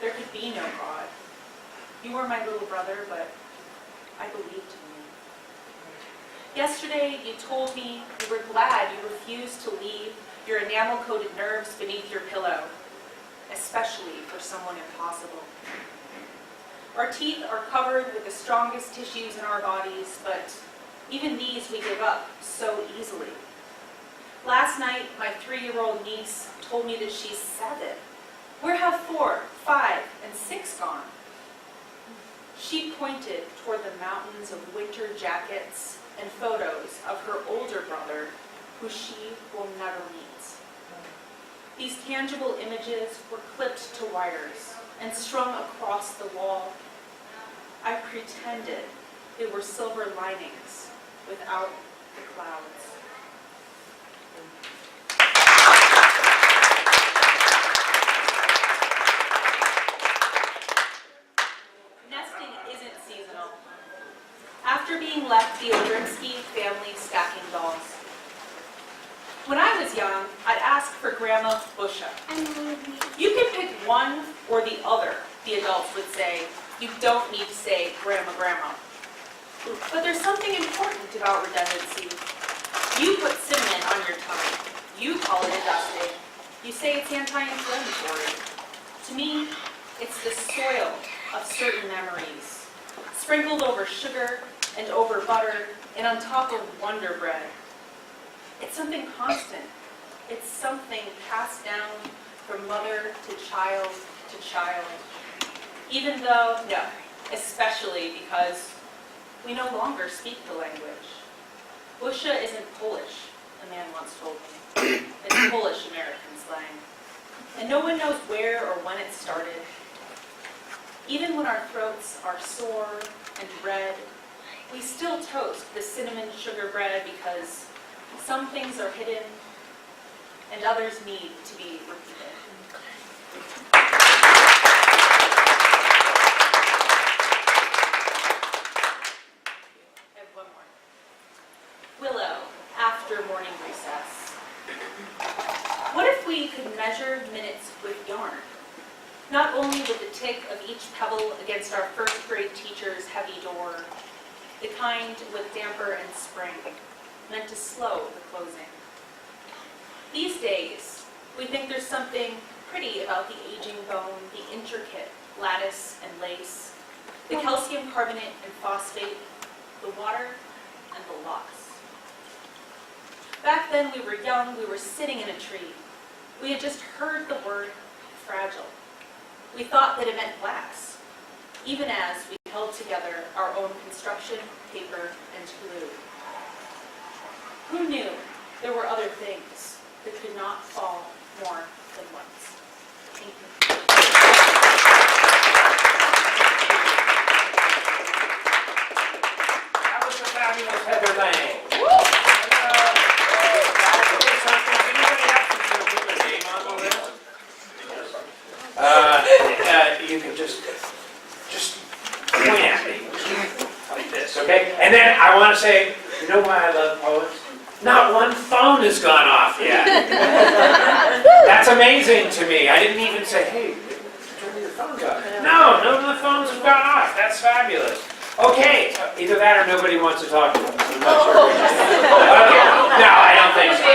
there could be no God. You were my little brother, but I believed in you. Yesterday, you told me you were glad you refused to leave your enamel-coated nerves beneath your pillow, especially for someone impossible. Our teeth are covered with the strongest tissues in our bodies, but even these we give up so easily. Last night, my 3-year-old niece told me that she's 7. Where have 4, 5, and 6 gone? She pointed toward the mountains of winter jackets and photos of her older brother, who she will never meet. These tangible images were clipped to wires and strung across the wall. I pretended they were silver linings without the clouds. Nesting isn't seasonal. After being being left the Odrinsky family stacking dolls. When I was young, I'd ask for Grandma Busha. You can pick one or the other, the adults would say. You don't need to say Grandma, Grandma. But there's something important about redundancy. You put cinnamon on your tongue. You call it a dusting. You say it's anti-inflammatory. To me, it's the soil of certain memories, sprinkled over sugar and over butter and on top of Wonder Bread. It's something constant. It's something passed down from mother to child to child. Even though, no, especially because we no longer speak the language. Busha isn't Polish, a man once told me. It's Polish-American slang. And no one knows where or when it started. Even when our throats are sore and red, we still toast the cinnamon sugar bread because some things are hidden and others need to be repeated. I have one more. Willow, after morning recess. What if we could measure minutes with yarn? Not only with the tick of each pebble against our first grade teacher's heavy door, the kind with damper and spring, meant to slow the closing. These days, we think there's something pretty about the aging bone, the intricate lattice and lace, the calcium carbonate and phosphate, the water and the loss. Back then we were young, we were sitting in a tree. We had just heard the word fragile. We thought that it meant glass, even as we held together our own construction, paper, and glue. Who knew there were other things that could not fall more than once? Thank you. That was the fabulous Heather Lang. You can just point at me like this, okay? And then I want to say, you know why I love poets? Not one phone has gone off yet. That's amazing to me. I didn't even say, hey, turn your phone off. No, none of the phones have gone off. That's fabulous. Okay, either that or nobody wants to talk to us. I'm not sure. Okay, no, I don't think so.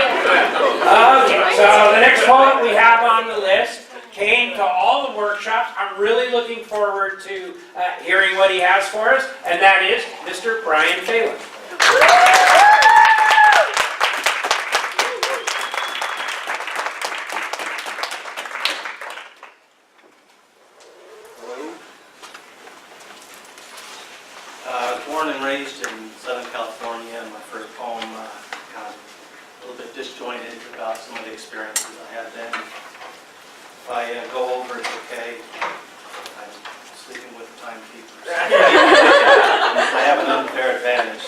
Okay, so the next poet we have on the list came to all the workshops. I'm really looking forward to hearing what he has for us, and that is Mr. Brian Phelan. Born and raised in Southern California, and my first poem kind of a little bit disjointed about some of the experiences I had then. If I go over, it's okay. I'm sleeping with the timekeepers. I have an unfair advantage.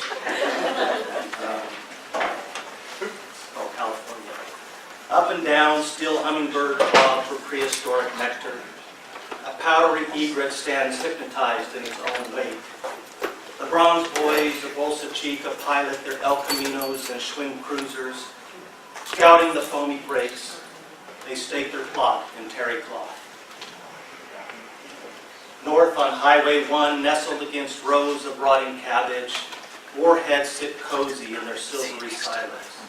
Oh, California. Up and down, still hummingbird claw for prehistoric nectar. A powdery egret stands hypnotized in its own wake. The bronze boys of Bolsa Chica pilot their El Caminos and Schwinn cruisers, scouting the foamy breaks. They stake their plot in terry cloth. North on Highway 1, nestled against rows of rotting cabbage, warheads sit cozy in their silvery silence.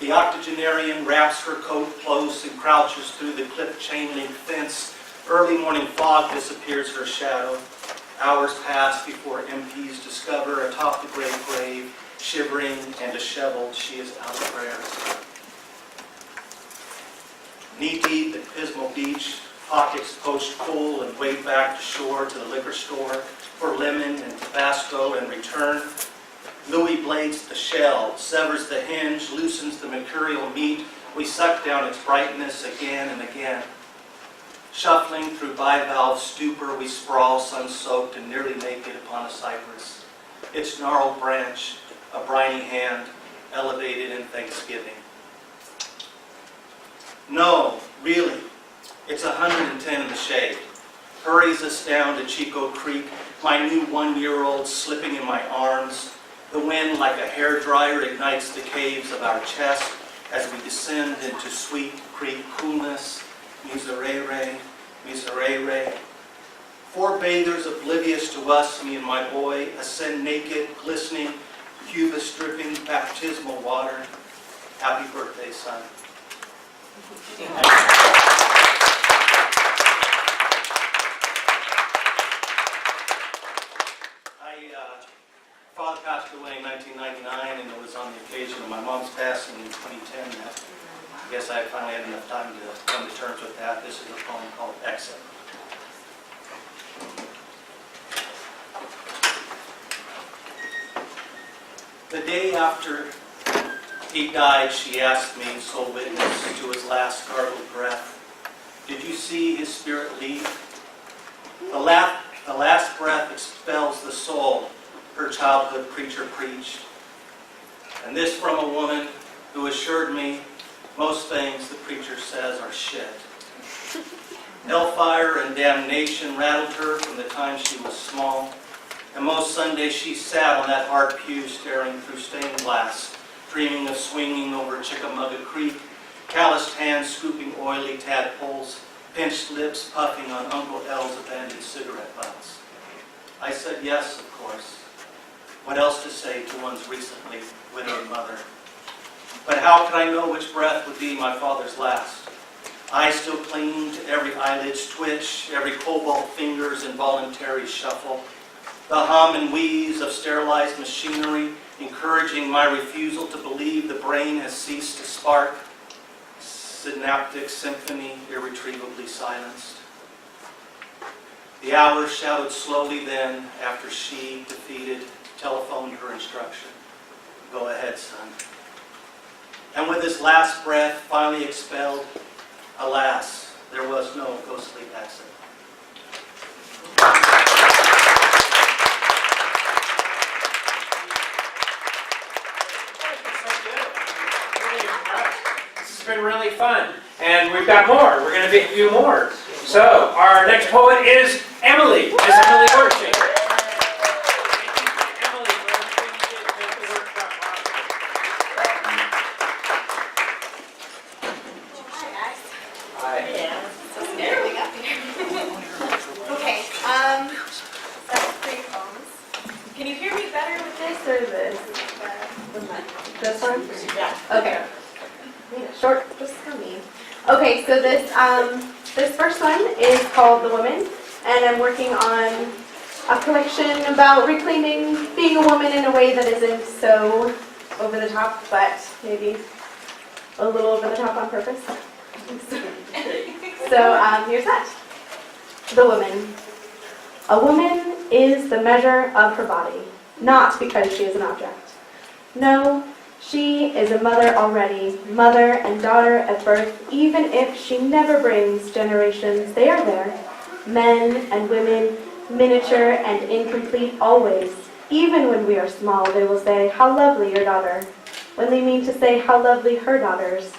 The octogenarian wraps her coat close and crouches through the clipped chain-link fence. Early morning fog disappears her shadow. Hours pass before MPs discover atop the great grave, shivering and disheveled, she is out of prayers. Knee-deep at Pismo Beach, pockets poached full and wade back to shore to the liquor store for lemon and Tabasco and return. Louis blades the shell, severs the hinge, loosens the mercurial meat. We suck down its brightness again and again. Shuffling through bivalve stupor, we sprawl sun-soaked and nearly naked upon a cypress. Its gnarled branch, a briny hand, elevated in thanksgiving. No, really, it's 110 in the shade. hurries us down to Chico Creek, my new 1-year-old slipping in my arms. The wind, like a hairdryer, ignites the caves of our chest as we descend into sweet creek coolness. Miserere, miserere. 4 bathers oblivious to us, me and my boy, ascend naked, glistening, cubis dripping, baptismal water. Happy birthday, son. Father passed away in 1999, and it was on the occasion of my mom's passing in 2010 that I guess I finally had enough time to come to terms with that. This is a poem called Exit. The day after he died, she asked me, sole witness to his last gargled breath, "Did you see his spirit leave? The last breath expels the soul," her childhood preacher preached. And this from a woman who assured me most things the preacher says are shit. Hellfire and damnation rattled her from the time she was small. And most Sundays she sat on that hard pew staring through stained glass, dreaming of swinging over Chickamauga Creek, calloused hands scooping oily tadpoles, pinched lips puffing on Uncle L's abandoned cigarette butts. I said yes, of course. What else to say to one's recently widowed mother? But how could I know which breath would be my father's last? I still cling to every eyelid's twitch, every cobalt finger's involuntary shuffle, the hum and wheeze of sterilized machinery, encouraging my refusal to believe the brain has ceased to spark, synaptic symphony irretrievably silenced. The hours shouted slowly then, after she, defeated, telephoned her instruction. "Go ahead, son." And with his last breath finally expelled, alas, there was no ghostly exit. This has been really fun, and we've got more. We're going to be a few more. So, our next poet is Emilee. Miss Emilee Wirshing. Can you hear me better with this or this? This one? Yeah. Okay. Short, just for me. Okay, so this first one is called The Woman, and I'm working on a collection about reclaiming being a woman in a way that isn't so over the top, but maybe a little over the top on purpose. So here's that. The Woman. A woman is the measure of her body, not because she is an object. No, she is a mother already, mother and daughter at birth, even if she never brings generations, they are there. Men and women, miniature and incomplete always. Even when we are small, they will say, "How lovely your daughter," when they mean to say, "How lovely her daughters."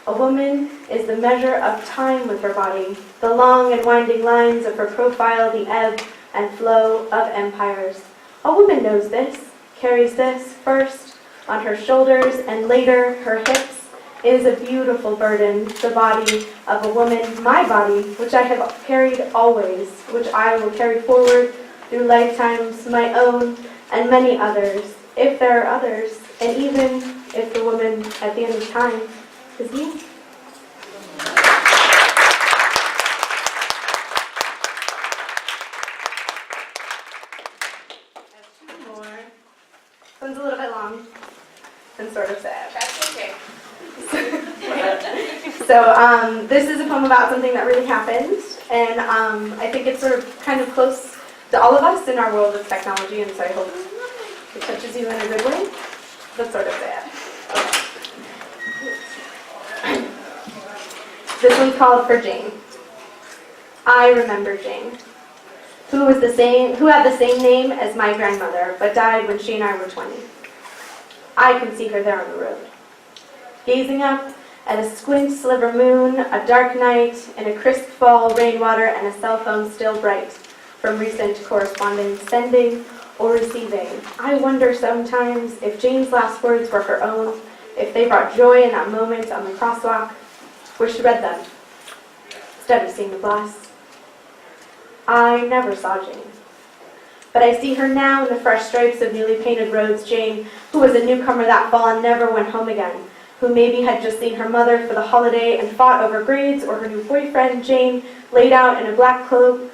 A woman is the measure of time with her body, the long and winding lines of her profile, the ebb and flow of empires. A woman knows this, carries this first on her shoulders and later her hips. It is a beautiful burden, the body of a woman, my body, which I have carried always, which I will carry forward through lifetimes, my own and many others, if there are others, and even if the woman at the end of time is me. One's a little bit long and sort of sad. That's okay. So this is a poem about something that really happened, and I think it's sort of kind of close to all of us in our world of technology, and so I hope it touches you in a good way, but sort of sad. Okay. This one's called For Jane. I remember Jane, who had the same name as my grandmother, but died when she and I were 20. I can see her there on the road, gazing up at a squint sliver moon, a dark night, and a crisp fall, rainwater, and a cell phone still bright from recent correspondence, sending or receiving. I wonder sometimes if Jane's last words were her own, if they brought joy in that moment on the crosswalk where she read them, instead of seeing the blast. I never saw Jane, but I see her now in the fresh stripes of newly painted roads. Jane, who was a newcomer that fall and never went home again, who maybe had just seen her mother for the holiday and fought over grades or her new boyfriend. Jane, laid out in a black coat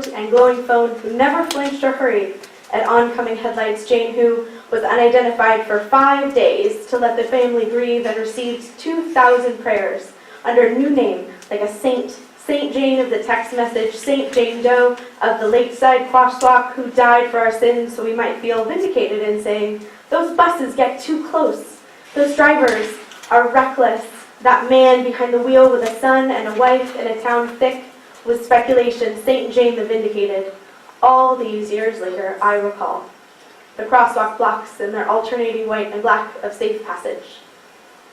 and glowing phone, who never flinched or hurried at oncoming headlights. Jane, who was unidentified for 5 days to let the family grieve and received 2,000 prayers under a new name, like a saint. Saint Jane of the text message, Saint Jane Doe of the lakeside crosswalk, who died for our sins so we might feel vindicated in saying, those buses get too close. Those drivers are reckless. That man behind the wheel with a son and a wife in a town thick with speculation, Saint Jane the vindicated. All these years later, I recall the crosswalk blocks and their alternating white and black of safe passage.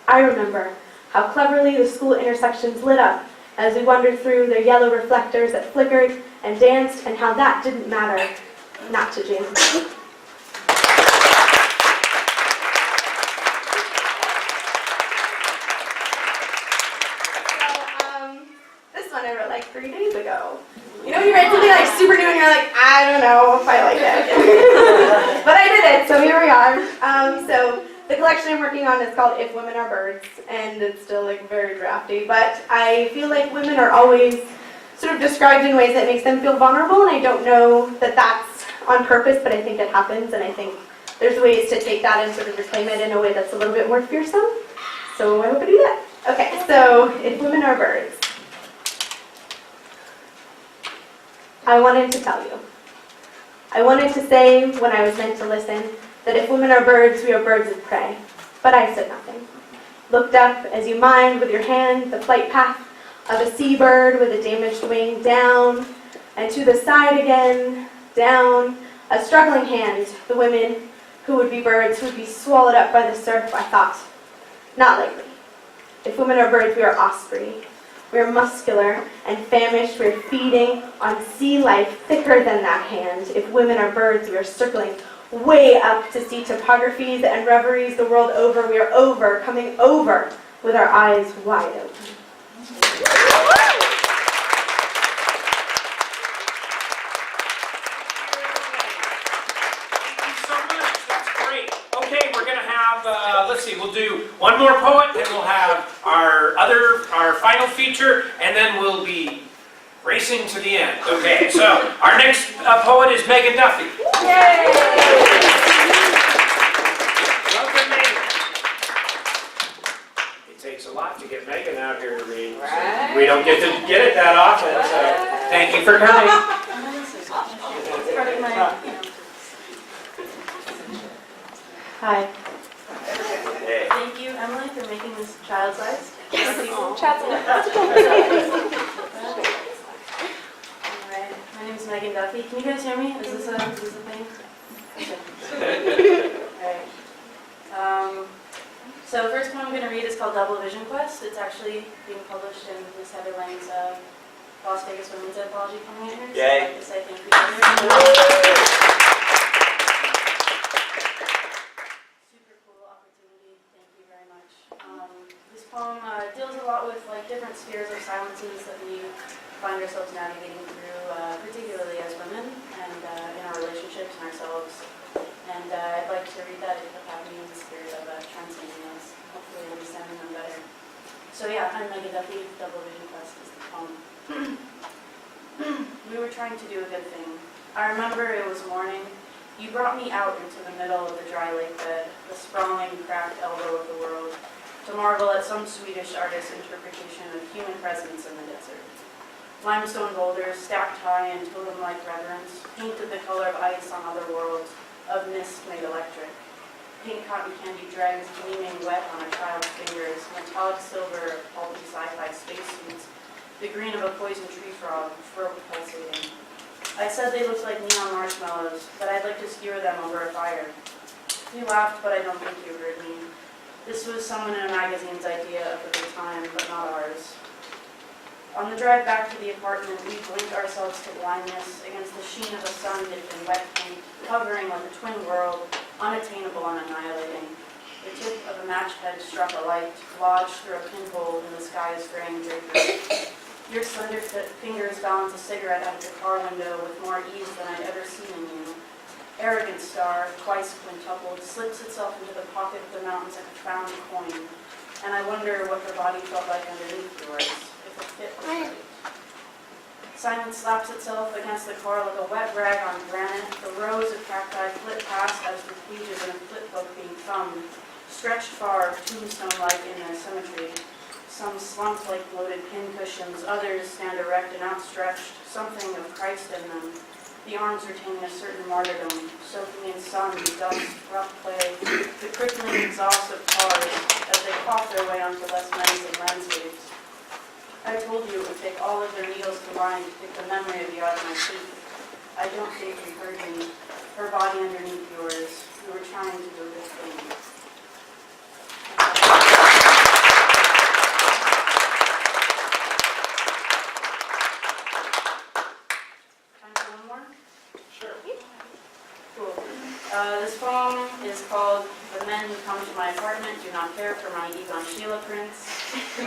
I remember how cleverly the school intersections lit up as we wandered through their yellow reflectors that flickered and danced, and how that didn't matter, not to Jane. This one I wrote like 3 days ago. You know, you write something like super new and you're like, I don't know if I like it. But I did it, so here we are. So the collection I'm working on is called If Women Are Birds, and it's still like very drafty, but I feel like women are always sort of described in ways that makes them feel vulnerable, and I don't know that that's on purpose, but I think it happens, and I think there's ways to take that and sort of reclaim it in a way that's a little bit more fearsome. So I hope I do that. Okay, so If Women Are Birds. I wanted to tell you. I wanted to say, when I was meant to listen, that if women are birds, we are birds of prey. But I said nothing. Looked up as you mined with your hand the flight path of a seabird with a damaged wing, down, and to the side again, down, a struggling hand, the women who would be birds, who would be swallowed up by the surf, I thought. Not likely. If women are birds, we are osprey. We are muscular and famished. We are feeding on sea life thicker than that hand. If women are birds, we are circling way up to see topographies and reveries the world over. We are over, coming over with our eyes wide open. Thank you so much. That's great. Okay, we're going to have, let's see, we'll do one more poet, then we'll have our final feature, and then we'll be racing to the end. Okay, so our next poet is Megan Duffy. Yay! Welcome, Megan. It takes a lot to get Megan out here to read. Right. We don't get to get it that often, so thank you for coming. Hi. Hey. Thank you, Emily, for making this child-sized. Yes. Alright, my name is Megan Duffy. Can you guys hear me? Is this a thing? Okay. Alright. So the first poem I'm going to read is called Double Vision Quest. It's actually being published in Miss Heather Lang's Las Vegas Women's Anthology coming out here. So Yay. I'd like to say thank you to her. Super cool opportunity. Thank you very much. This poem deals a lot with different spheres of silences that we find ourselves navigating through, particularly as women and in our relationships and ourselves. And I'd like to read that if you have me in the spirit of transcending those, hopefully understanding them better. So yeah, I'm Megan Duffy. Double Vision Quest is the poem. We were trying to do a good thing. I remember it was morning. You brought me out into the middle of the dry lake bed, the sprawling, cracked elbow of the world, to marvel at some Swedish artist's interpretation of human presence in the desert. Limestone boulders stacked high in totem-like reverence, painted the color of ice on other worlds, of mist made electric. Pink cotton candy dregs gleaming wet on a child's fingers, metallic silver of pulpy sci-fi spacesuits, the green of a poison tree frog, throat pulsating. I said they looked like neon marshmallows, that I'd like to skewer them over a fire. You laughed, but I don't think you heard me. This was someone in a magazine's idea of the good time, but not ours. On the drive back to the apartment, we blinked ourselves to blindness against the sheen of a sun dipped in wet paint, hovering like a twin world, unattainable and annihilating. The tip of a match head struck a light, lodged through a pinhole in the sky's fraying drapery. Your slender fingers balance a cigarette out of your car window with more ease than I'd ever seen in you. Arrogant star, twice quintupled, slips itself into the pocket of the mountains like a found coin. And I wonder what her body felt like underneath yours, if the fit was right. Silence slaps itself against the car like a wet rag on granite. The rows of cacti flit past as the pages in a flip book being thumbed, stretched far, tombstone-like in their symmetry. Some slumped like bloated pincushions, others stand erect and outstretched, something of Christ in them. The arms retaining a certain martyrdom, soaking in sun, dust, rough clay, the crippling exhaust of cars as they cough their way onto less menacing landscapes. I told you it would take all of their needles combined to pick the memory of you out of my teeth. I don't think you heard me. Her body underneath yours. We were trying to do this thing. This poem is called The Men Who Come to My Apartment Do Not Care for My Egon Sheila Prints. You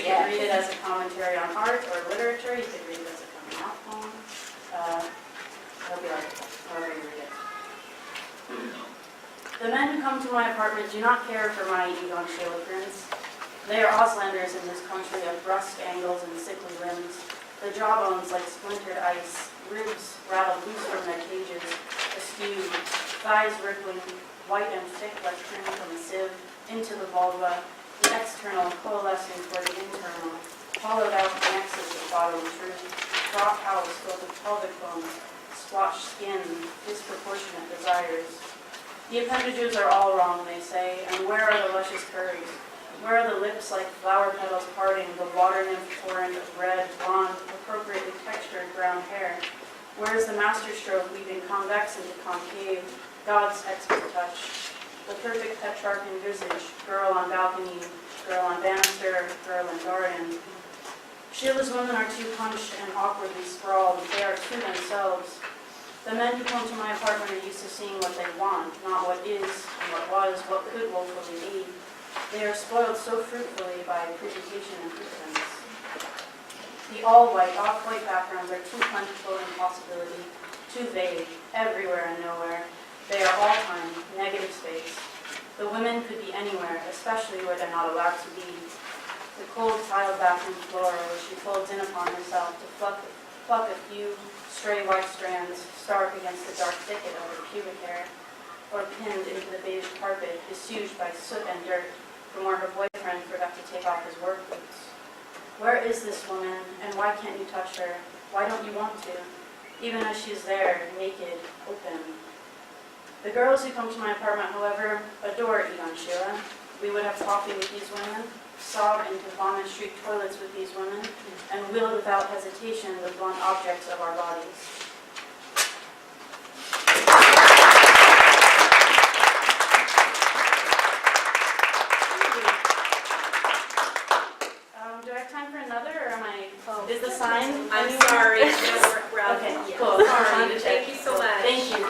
can read it as a commentary on art or literature. You can read it as a coming out poem. It'll be like however you read it. The men who come to my apartment do not care for my Egon Sheila prints. They are Auslanders in this country of brusque angles and sickly limbs. The jawbones like splintered ice, ribs rattle loose from their cages, askew, thighs wriggling, white and thick like cream from a sieve, into the vulva, the external coalescing toward the internal, hollowed out the nexus of bodily truth, drop house filled with pelvic bones, splotched skin, disproportionate desires. The appendages are all wrong, they say, and where are the luscious curves? Where are the lips like flower petals parting, the water nymph torrent of red, blonde, appropriately textured brown hair? Where is the masterstroke weaving convex into concave, God's expert touch? The perfect Petrarchan visage, girl on balcony, girl on banister, girl in garden. Sheila's women are too hunched and awkwardly sprawled. They are true themselves. The men who come to my apartment are used to seeing what they want, not what is, and what was, what could woefully be. They are spoiled so fruitfully by presentation and pretense. The all-white, off-white backgrounds are too plentiful in possibility, too vague, everywhere and nowhere. They are all-time, negative space. The women could be anywhere, especially where they're not allowed to be. The cold tiled bathroom floor where she folds in upon herself to pluck a few stray white strands, stark against the dark thicket of her pubic hair, or pinned into the beige carpet, besieged by soot and dirt from where her boyfriend forgot to take off his work boots. Where is this woman, and why can't you touch her? Why don't you want to? Even as she's there, naked, open. The girls who come to my apartment, however, adore Egon Sheila. We would have coffee with these women, sob into vomit-streaked toilets with these women, and wield without hesitation the blunt objects of our bodies. Do I have time for another, or am I? Oh. Is the sign? I'm anywhere? sorry. No, we're out. Okay, Yeah. cool. Sorry. Thank you so much. Thank you.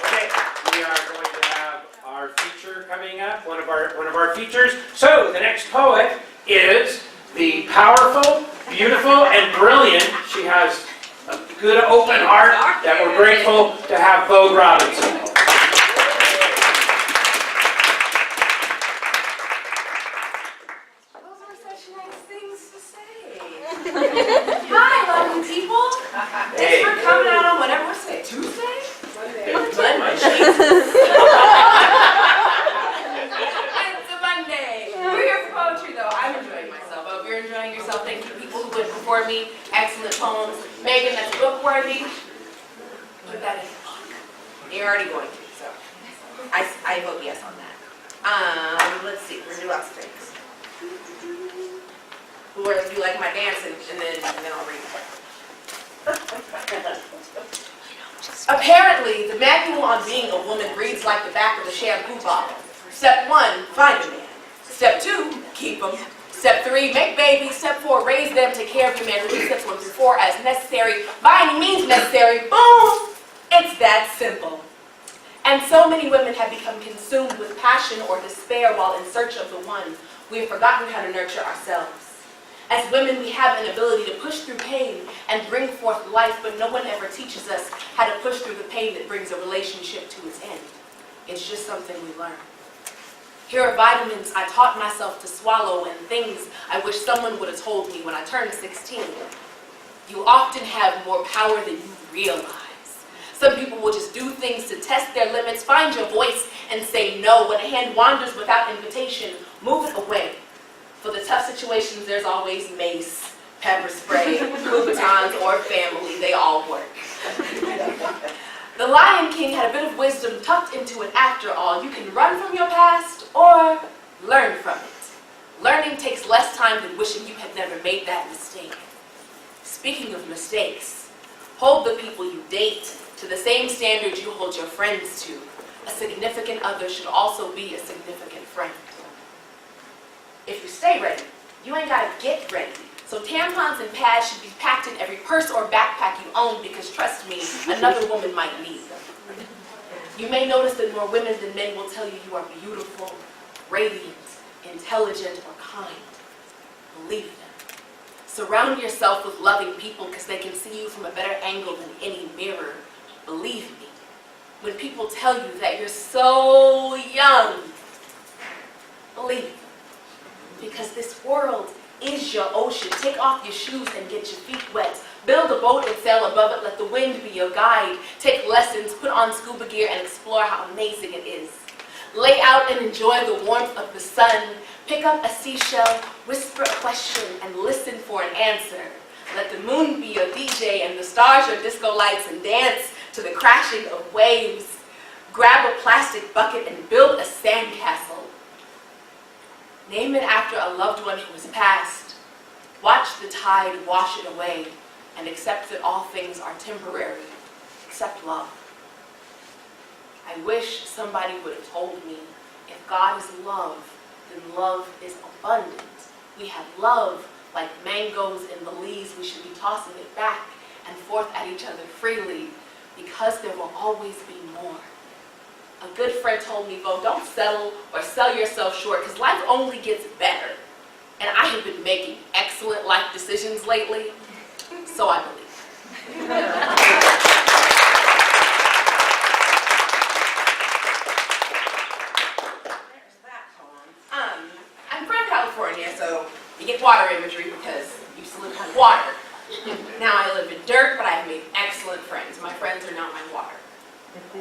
Okay, we are going to have our feature coming up, one of our features. So the next poet is the powerful, beautiful, and brilliant. She has a good open heart that we're grateful to have Vogue Robinson. Those are such nice things to say. Hi, lovely people. Thanks for coming out on whatever. What's today? Tuesday? Monday. It's a Monday. We're here for poetry, though. I'm enjoying myself. I hope you're enjoying yourself. Thank you, people who went before me. Excellent poems. Megan, that's book-worthy. Put that in your book. You're already going to, so I vote yes on that. Let's see. We're gonna do lots of things. Or if you like my dancing, and then I'll read it. Apparently, the manual on being a woman reads like the back of a shampoo bottle. Step 1, find a man. Step 2, keep them. Step 3, make babies. Step 4, raise them, take care of your man. Repeat steps 1 through 4 as necessary, by any means necessary. Boom! It's that simple. And so many women have become consumed with passion or despair while in search of the one. We have forgotten how to nurture ourselves. As women, we have an ability to push through pain and bring forth life, but no one ever teaches us how to push through the pain that brings a relationship to its end. It's just something we learn. Here are vitamins I taught myself to swallow and things I wish someone would have told me when I turned 16. You often have more power than you realize. Some people will just do things to test their limits, find your voice, and say no. When a hand wanders without invitation, move it away. For the tough situations, there's always mace, pepper spray, Louboutins, or family. They all work. The Lion King had a bit of wisdom tucked into it after all. You can run from your past or learn from it. Learning takes less time than wishing you had never made that mistake. Speaking of mistakes, hold the people you date to the same standards you hold your friends to. A significant other should also be a significant friend. If you stay ready, you ain't gotta get ready. So tampons and pads should be packed in every purse or backpack you own because trust me, another woman might need them. You may notice that more women than men will tell you you are beautiful, radiant, intelligent, or kind. Believe them. Surround yourself with loving people because they can see you from a better angle than any mirror. Believe me. When people tell you that you're so young, believe them. Because this world is your ocean. Take off your shoes and get your feet wet. Build a boat and sail above it. Let the wind be your guide. Take lessons, put on scuba gear, and explore how amazing it is. Lay out and enjoy the warmth of the sun. Pick up a seashell, whisper a question, and listen for an answer. Let the moon be your DJ and the stars your disco lights, and dance to the crashing of waves. Grab a plastic bucket and build a sandcastle. Name it after a loved one who has passed. Watch the tide wash it away and accept that all things are temporary, except love. I wish somebody would have told me, if God is love, then love is abundant. We have love like mangoes in the leaves. We should be tossing it back and forth at each other freely because there will always be more. A good friend told me, Bo, don't settle or sell yourself short because life only gets better. And I have been making excellent life decisions lately, so I believe. I'm from California, so you get water imagery because you used to live on water. Now I live in dirt, but I have made excellent friends. My friends are not my water. For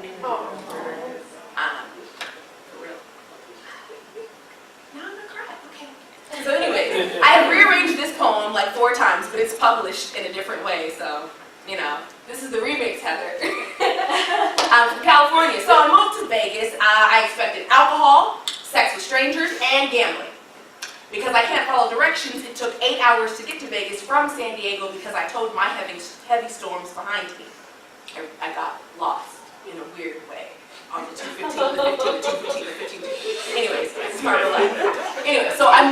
real. Now I'm gonna cry, okay. So anyways, I have rearranged this poem like 4 times, but it's published in a different way, so, you know, this is the remix, Heather. I'm from California, so I moved to Vegas. I expected alcohol, sex with strangers, and gambling. Because I can't follow directions, it took 8 hours to get to Vegas from San Diego because I towed my heavy storms behind me. I got lost in a weird way on the 215, the 15, the 215, the 15. Anyways, it's part of life. Anyway, so I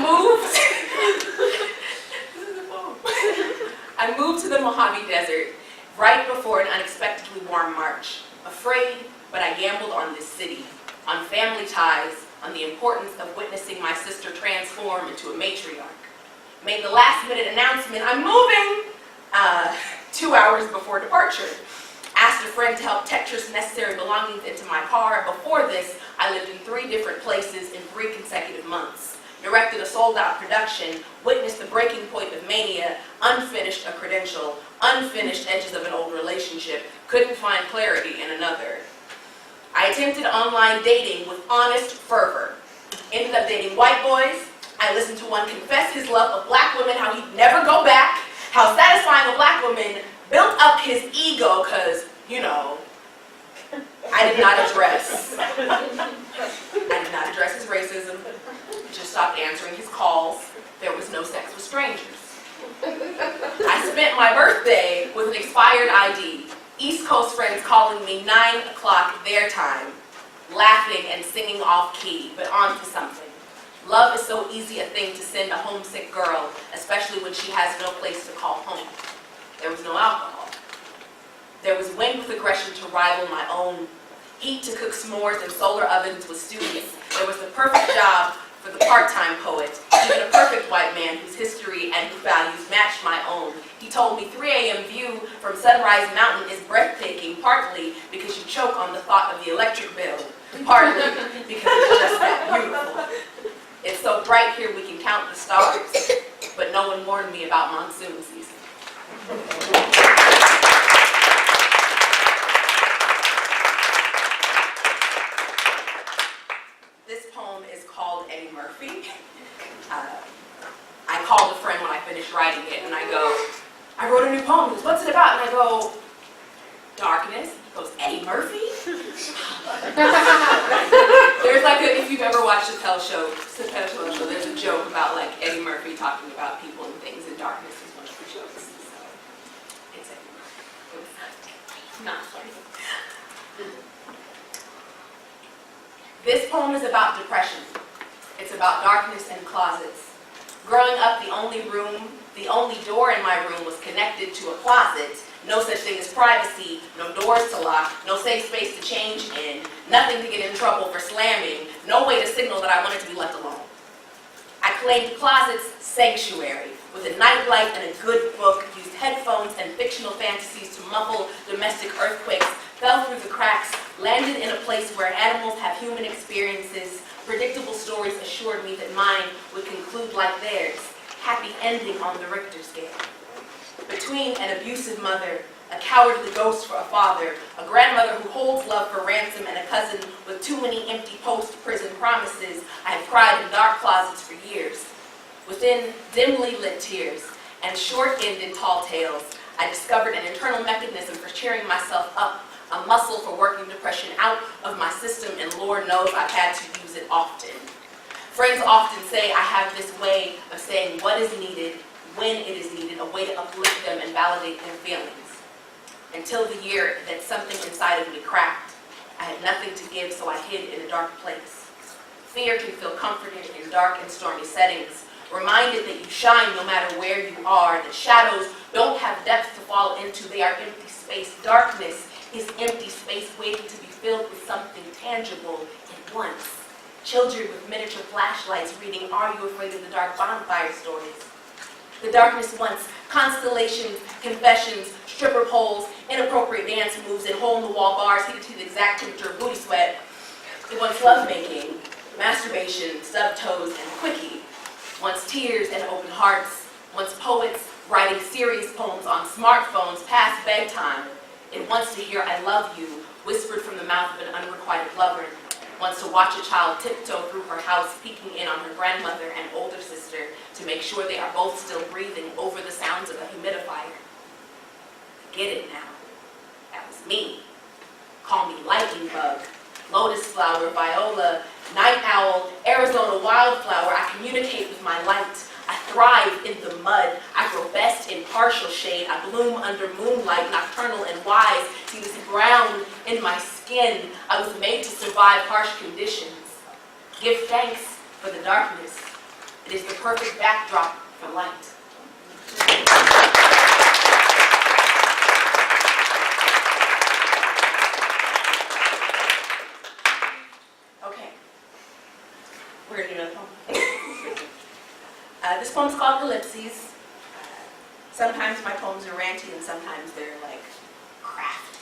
moved to the Mojave Desert right before an unexpectedly warm March. Afraid, but I gambled on this city, on family ties, on the importance of witnessing my sister transform into a matriarch. Made the last minute announcement, I'm moving, 2 hours before departure. Asked a friend to help Tetris necessary belongings into my car. Before this, I lived in 3 different places in 3 consecutive months. Directed a sold-out production, witnessed the breaking point of mania, unfinished a credential, unfinished edges of an old relationship, couldn't find clarity in another. I attempted online dating with honest fervor. Ended up dating white boys. I listened to one confess his love of black women, how he'd never go back, how satisfying a black woman built up his ego because, you know, I did not address his racism. Just stopped answering his calls. There was no sex with strangers. I spent my birthday with an expired ID. East Coast friends calling me 9 o'clock their time, laughing and singing off key, but on to something. Love is so easy a thing to send a homesick girl, especially when she has no place to call home. There was no alcohol. There was wind with aggression to rival my own, heat to cook s'mores and solar ovens with students. There was the perfect job for the part-time poet, even a perfect white man whose history and whose values matched my own. He told me 3 a.m. view from Sunrise Mountain is breathtaking, partly because you choke on the thought of the electric bill, partly because it's just that beautiful. It's so bright here we can count the stars, but no one warned me about monsoon season. This poem is called Eddie Murphy. I called a friend when I finished writing it, and I go, I wrote a new poem. He goes, what's it about? And I go, darkness. He goes, Eddie Murphy? There's like a, if you've ever watched the Chappelle show, there's a joke about like Eddie Murphy talking about people and things, and darkness is one of the jokes. So it's Eddie Murphy. It was not funny. This poem is about depression. It's about darkness and closets. Growing up, the only door in my room was connected to a closet. No such thing as privacy, no doors to lock, no safe space to change in, nothing to get in trouble for slamming, no way to signal that I wanted to be left alone. I claimed closet's sanctuary with a nightlight and a good book, used headphones and fictional fantasies to muffle domestic earthquakes, fell through the cracks, landed in a place where animals have human experiences. Predictable stories assured me that mine would conclude like theirs, happy ending on the Richter scale. Between an abusive mother, a cowardly ghost for a father, a grandmother who holds love for ransom, and a cousin with too many empty post-prison promises, I have cried in dark closets for years. Within dimly lit tears and short-ended tall tales, I discovered an internal mechanism for cheering myself up, a muscle for working depression out of my system, and Lord knows I've had to use it often. Friends often say I have this way of saying what is needed, when it is needed, a way to uplift them and validate their feelings. Until the year that something inside of me cracked, I had nothing to give, so I hid in a dark place. Fear can feel comforted in dark and stormy settings, reminded that you shine no matter where you are, that shadows don't have depth to fall into, they are empty space. Darkness is empty space waiting to be filled with something tangible at once. Children with miniature flashlights reading Are You Afraid of the Dark bonfire stories. The darkness wants constellations, confessions, stripper poles, inappropriate dance moves, and hole-in-the-wall bars heated to the exact temperature of booty sweat. It wants lovemaking, masturbation, stubbed toes, and quickie. Wants tears and open hearts. Wants poets writing serious poems on smartphones past bedtime. It wants to hear I love you whispered from the mouth of an unrequited lover. Wants to watch a child tiptoe through her house, peeking in on her grandmother and older sister to make sure they are both still breathing over the sounds of a humidifier. I get it now. That was me. Call me lightning bug, lotus flower, viola, night owl, Arizona wildflower. I communicate with my light. I thrive in the mud. I grow best in partial shade. I bloom under moonlight, nocturnal and wise. See this ground in my skin. I was made to survive harsh conditions. Give thanks for the darkness. It is the perfect backdrop for light. Okay. We're going to do another poem. This poem's called Ellipses. Sometimes my poems are ranty and sometimes they're like crafted.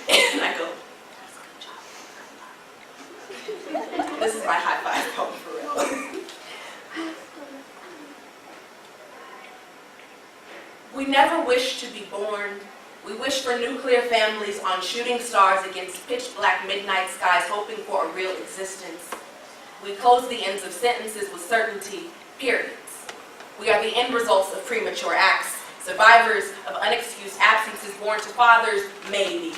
And I go, that's a good job. This is my high five poem for real. We never wish to be born. We wish for nuclear families on shooting stars against pitch black midnight skies, hoping for a real existence. We close the ends of sentences with certainty, periods. We are the end results of premature acts, survivors of unexcused absences born to fathers, maybe,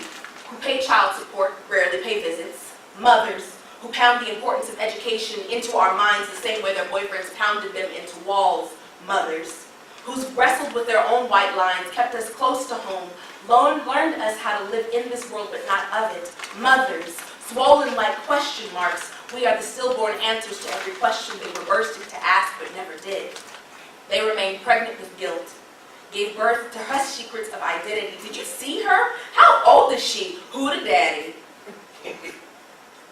who pay child support, rarely pay visits, mothers who pound the importance of education into our minds the same way their boyfriends pounded them into walls, mothers who's wrestled with their own white lines, kept us close to home, learned us how to live in this world but not of it. Mothers, swollen like question marks, we are the stillborn answers to every question they were bursting to ask but never did. They remained pregnant with guilt, gave birth to hush secrets of identity. Did you see her? How old is she? Who the daddy?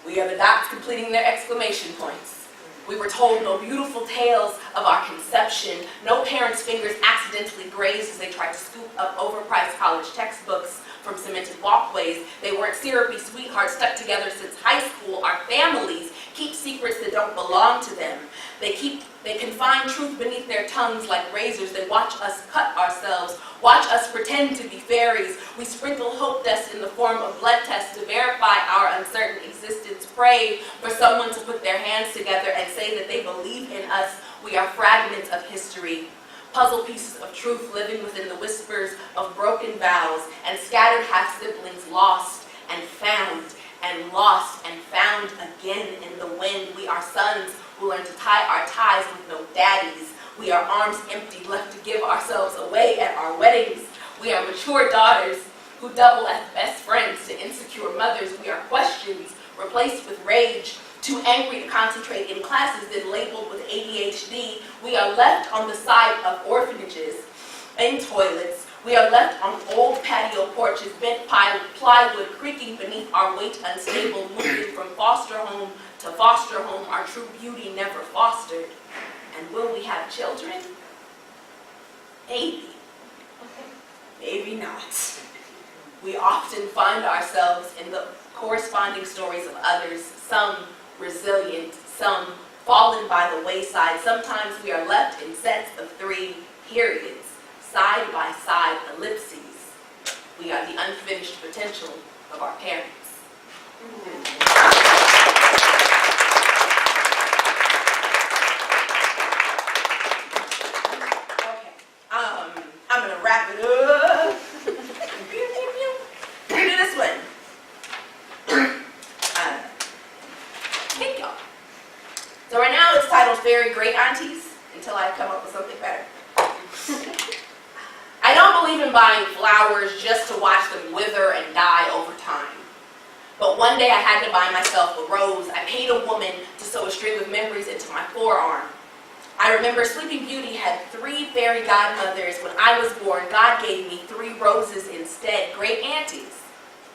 We are the dots completing their exclamation points. We were told no beautiful tales of our conception. No parents' fingers accidentally grazed as they tried to scoop up overpriced college textbooks from cemented walkways. They weren't syrupy sweethearts stuck together since high school. Our families keep secrets that don't belong to them. They confine truth beneath their tongues like razors. They watch us cut ourselves, watch us pretend to be fairies. We sprinkle hope dust in the form of blood tests to verify our uncertain existence. Pray for someone to put their hands together and say that they believe in us. We are fragments of history, puzzle pieces of truth living within the whispers of broken vows and scattered half-siblings lost and found and lost and found again in the wind. We are sons who learn to tie our ties with no daddies. We are arms empty, left to give ourselves away at our weddings. We are mature daughters who double as best friends to insecure mothers. We are questions replaced with rage, too angry to concentrate in classes, then labeled with ADHD. We are left on the side of orphanages, in toilets. We are left on old patio porches, bent plywood creaking beneath our weight, unstable, moving from foster home to foster home, our true beauty never fostered. And will we have children? Maybe. Maybe not. We often find ourselves in the corresponding stories of others, some resilient, some fallen by the wayside. Sometimes we are left in sets of 3 periods, side by side ellipses. We are the unfinished potential of our parents. Okay, I'm gonna wrap it up. We do this one. Thank y'all. So right now it's titled Fairy Great Aunties, until I come up with something better. I don't believe in buying flowers just to watch them wither and die over time. But one day I had to buy myself a rose. I paid a woman to sew a string of memories into my forearm. I remember Sleeping Beauty had 3 fairy godmothers. When I was born, God gave me 3 roses instead, great aunties.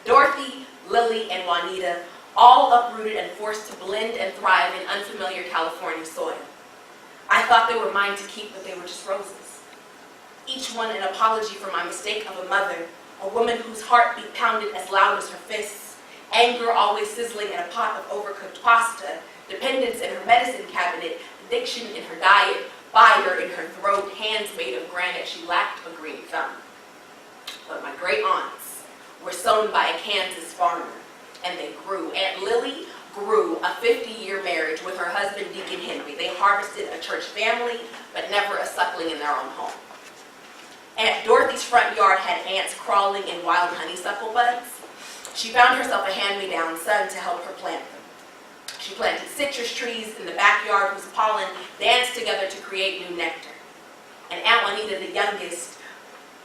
Dorothy, Lily, and Juanita, all uprooted and forced to blend and thrive in unfamiliar California soil. I thought they were mine to keep, but they were just roses. Each one an apology for my mistake of a mother, a woman whose heartbeat pounded as loud as her fists, anger always sizzling in a pot of overcooked pasta, dependence in her medicine cabinet, addiction in her diet, fire in her throat, hands made of granite. She lacked a green thumb. But my great aunts were sown by a Kansas farmer, and they grew. Aunt Lily grew a 50-year marriage with her husband, Deacon Henry. They harvested a church family, but never a suckling in their own home. Aunt Dorothy's front yard had ants crawling in wild honeysuckle buds. She found herself a hand-me-down son to help her plant them. She planted citrus trees in the backyard whose pollen danced together to create new nectar. And Aunt Juanita, the youngest,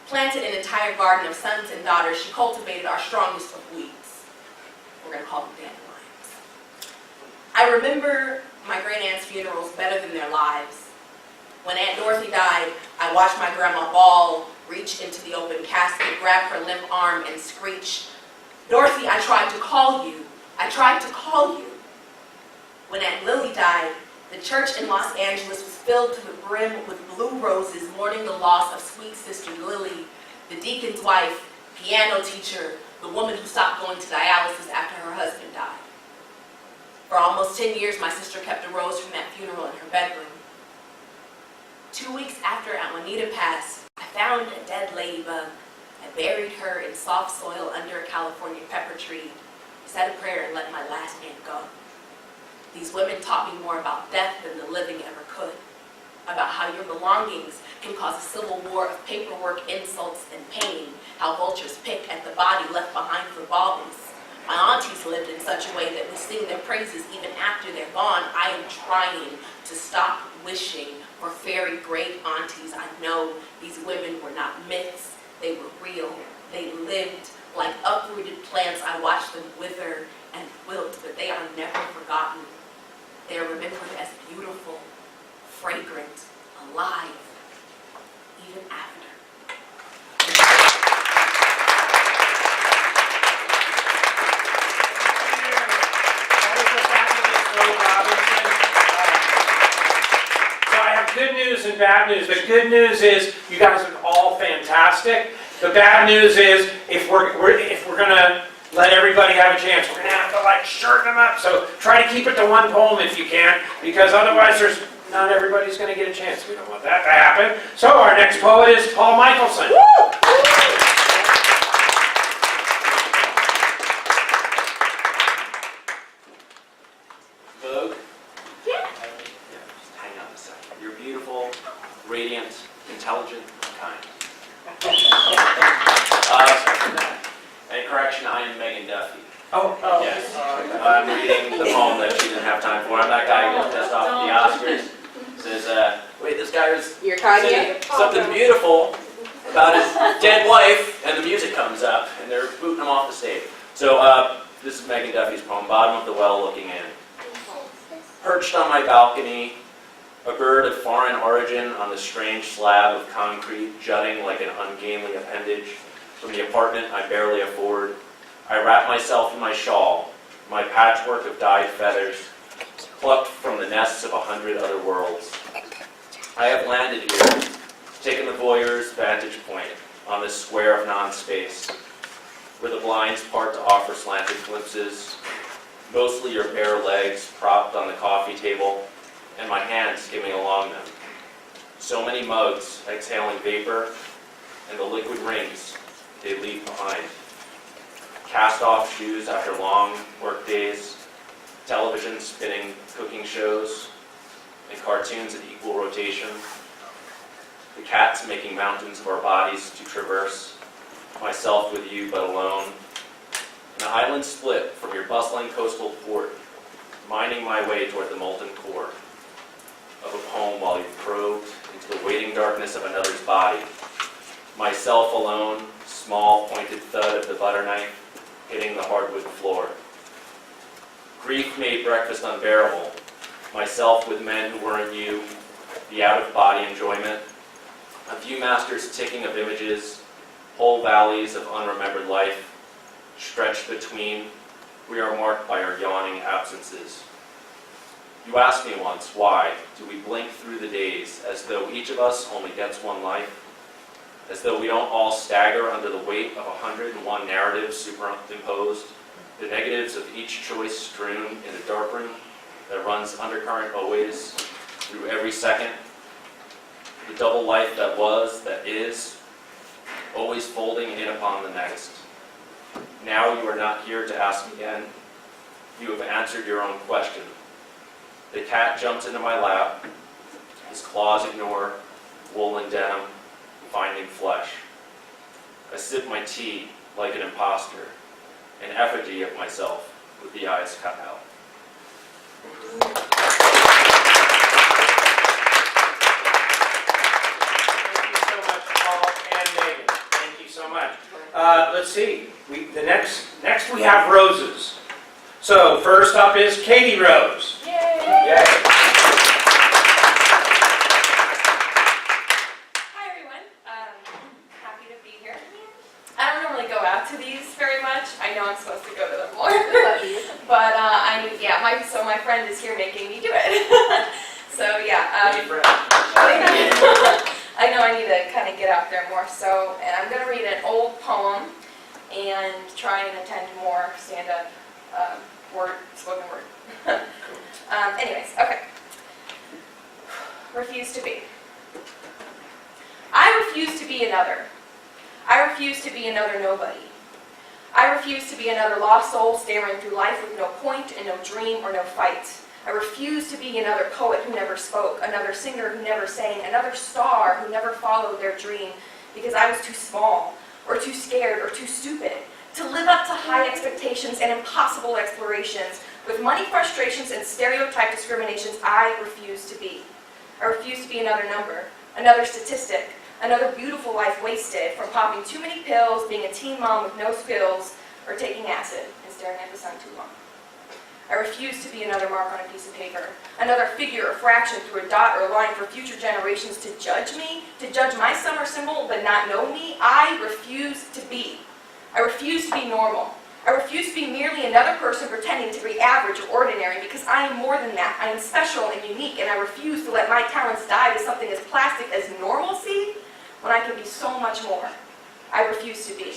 planted an entire garden of sons and daughters. She cultivated our strongest of weeds. We're going to call them dandelions. I remember my great-aunt's funerals better than their lives. When Aunt Dorothy died, I watched my grandma bawl, reach into the open casket, grab her limp arm, and screech, "Dorothy, I tried to call you. I tried to call you." When Aunt Lily died, the church in Los Angeles was filled to the brim with blue roses mourning the loss of sweet sister Lily, the deacon's wife, piano teacher, the woman who stopped going to dialysis after her husband died. For almost 10 years, my sister kept a rose from that funeral in her bedroom. 2 weeks after Aunt Juanita passed, I found a dead ladybug. I buried her in soft soil under a California pepper tree, said a prayer, and let my last aunt go. These women taught me more about death than the living ever could, about how your belongings can cause a civil war of paperwork, insults, and pain, how vultures pick at the body left behind for baubles. My aunties lived in such a way that we sing their praises even after they're gone. I am trying to stop wishing or very great aunties. I know these women were not myths, they were real. They lived like uprooted plants. I watched them wither and wilt, but they are never forgotten. They are remembered as beautiful, fragrant, alive, even after. Good news and bad news. The good news is you guys are all fantastic. The bad news is if we're gonna let everybody have a chance, we're gonna have to like shorten them up. So try to keep it to one poem if you can, because otherwise not everybody's gonna get a chance. We don't want that to happen. So our next poet is Paul Michelson. Vogue? Yeah. Just hang on a second. You're beautiful, radiant, intelligent, and kind. And correction, I am Megan Duffy. Oh. Yes. I'm reading the poem that she didn't have time for. I'm that guy who gets pissed off at the Oscars. Says, wait, this guy was saying something beautiful about his dead wife, and the music comes up, and they're booting him off the stage. So, this is Megan Duffy's poem, Bottom of the Well Looking In. Perched on my balcony, a bird of foreign origin on the strange slab of concrete jutting like an ungainly appendage from the apartment I barely afford, I wrap myself in my shawl, my patchwork of dyed feathers, plucked from the nests of 100 other worlds. I have landed here, taken the voyeur's vantage point on this square of non-space, where the blinds part to offer slanted glimpses, mostly your bare legs propped on the coffee table, and my hands skimming along them. So many mugs exhaling vapor, and the liquid rings they leave behind. Cast-off shoes after long work days, television spinning cooking shows, and cartoons in equal rotation. The cats making mountains of our bodies to traverse, myself with you but alone. An island split from your bustling coastal port, mining my way toward the molten core of a poem while you probed into the waiting darkness of another's body. Myself alone, small pointed thud of the butter knife hitting the hardwood floor. Grief made breakfast unbearable. Myself with men who weren't you, the out-of-body enjoyment. A viewmaster's ticking of images, whole valleys of unremembered life, stretched between, we are marked by our yawning absences. You asked me once, why do we blink through the days as though each of us only gets one life? As though we don't all stagger under the weight of 101 narratives superimposed, the negatives of each choice strewn in a darkroom that runs undercurrent always, through every second. The double life that was, that is, always folding in upon the next. Now you are not here to ask again. You have answered your own question. The cat jumps into my lap. His claws ignore woolen denim, finding flesh. I sip my tea like an imposter, an effigy of myself with the eyes cut out. Thank you so much, Paul and Megan. Thank you so much. Let's see. Next we have roses. So first up is Katie Rose. Yay! Yay. Hi everyone. Happy to be here. I don't normally go out to these very much. I know I'm supposed to go to them more. But my friend is here making me do it. So yeah. I know I need to kind of get out there more. So, and I'm going to read an old poem and try and attend more stand-up spoken word. Anyways, okay. Refuse to be. I refuse to be another. I refuse to be another nobody. I refuse to be another lost soul staring through life with no point and no dream or no fight. I refuse to be another poet who never spoke, another singer who never sang, another star who never followed their dream because I was too small or too scared or too stupid to live up to high expectations and impossible explorations with money frustrations and stereotype discriminations. I refuse to be. I refuse to be another number, another statistic, another beautiful life wasted from popping too many pills, being a teen mom with no skills, or taking acid and staring at the sun too long. I refuse to be another mark on a piece of paper, another figure or fraction through a dot or a line for future generations to judge me, to judge my summer symbol but not know me. I refuse to be. I refuse to be normal. I refuse to be merely another person pretending to be average or ordinary, because I am more than that. I am special and unique, and I refuse to let my talents die to something as plastic as normalcy when I can be so much more. I refuse to be.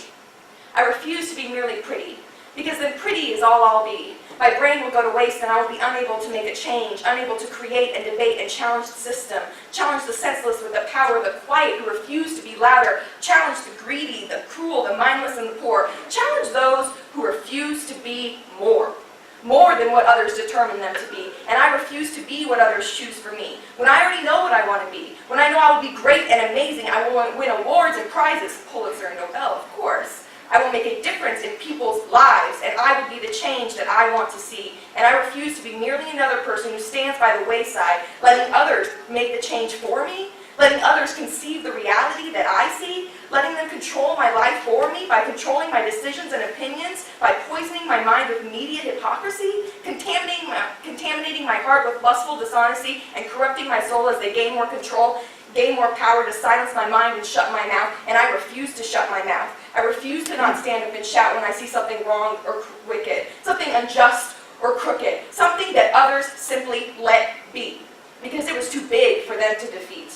I refuse to be merely pretty, because then pretty is all I'll be. My brain will go to waste and I will be unable to make a change, unable to create and debate and challenge the system, challenge the senseless with the power, the quiet who refuse to be louder, challenge the greedy, the cruel, the mindless, and the poor, challenge those who refuse to be more than what others determine them to be. And I refuse to be what others choose for me. When I already know what I want to be, when I know I will be great and amazing, I will win awards and prizes, Pulitzer and Nobel, of course. I will make a difference in people's lives, and I will be the change that I want to see. And I refuse to be merely another person who stands by the wayside, letting others make the change for me, letting others conceive the reality that I see, letting them control my life for me by controlling my decisions and opinions, by poisoning my mind with media hypocrisy, contaminating my heart with lustful dishonesty, and corrupting my soul as they gain more control, gain more power to silence my mind and shut my mouth. And I refuse to shut my mouth. I refuse to not stand up and shout when I see something wrong or wicked, something unjust or crooked, something that others simply let be, because it was too big for them to defeat.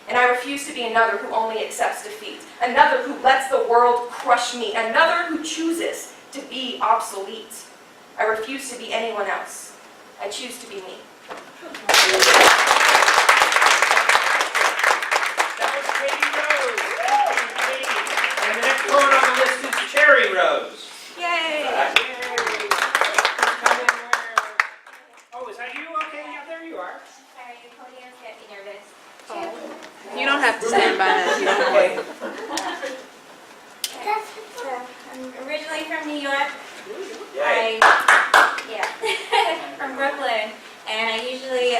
And I refuse to be another who only accepts defeat, another who lets the world crush me, another who chooses to be obsolete. I refuse to be anyone else. I choose to be me. And the next poet on the list is Cherry Rose. Yay! Oh, is that you? Okay, yeah, there you are. Sorry, your podiums get me nervous. You don't have to stand by us. You don't have to. I'm originally from New York. Yay. From Brooklyn, and I usually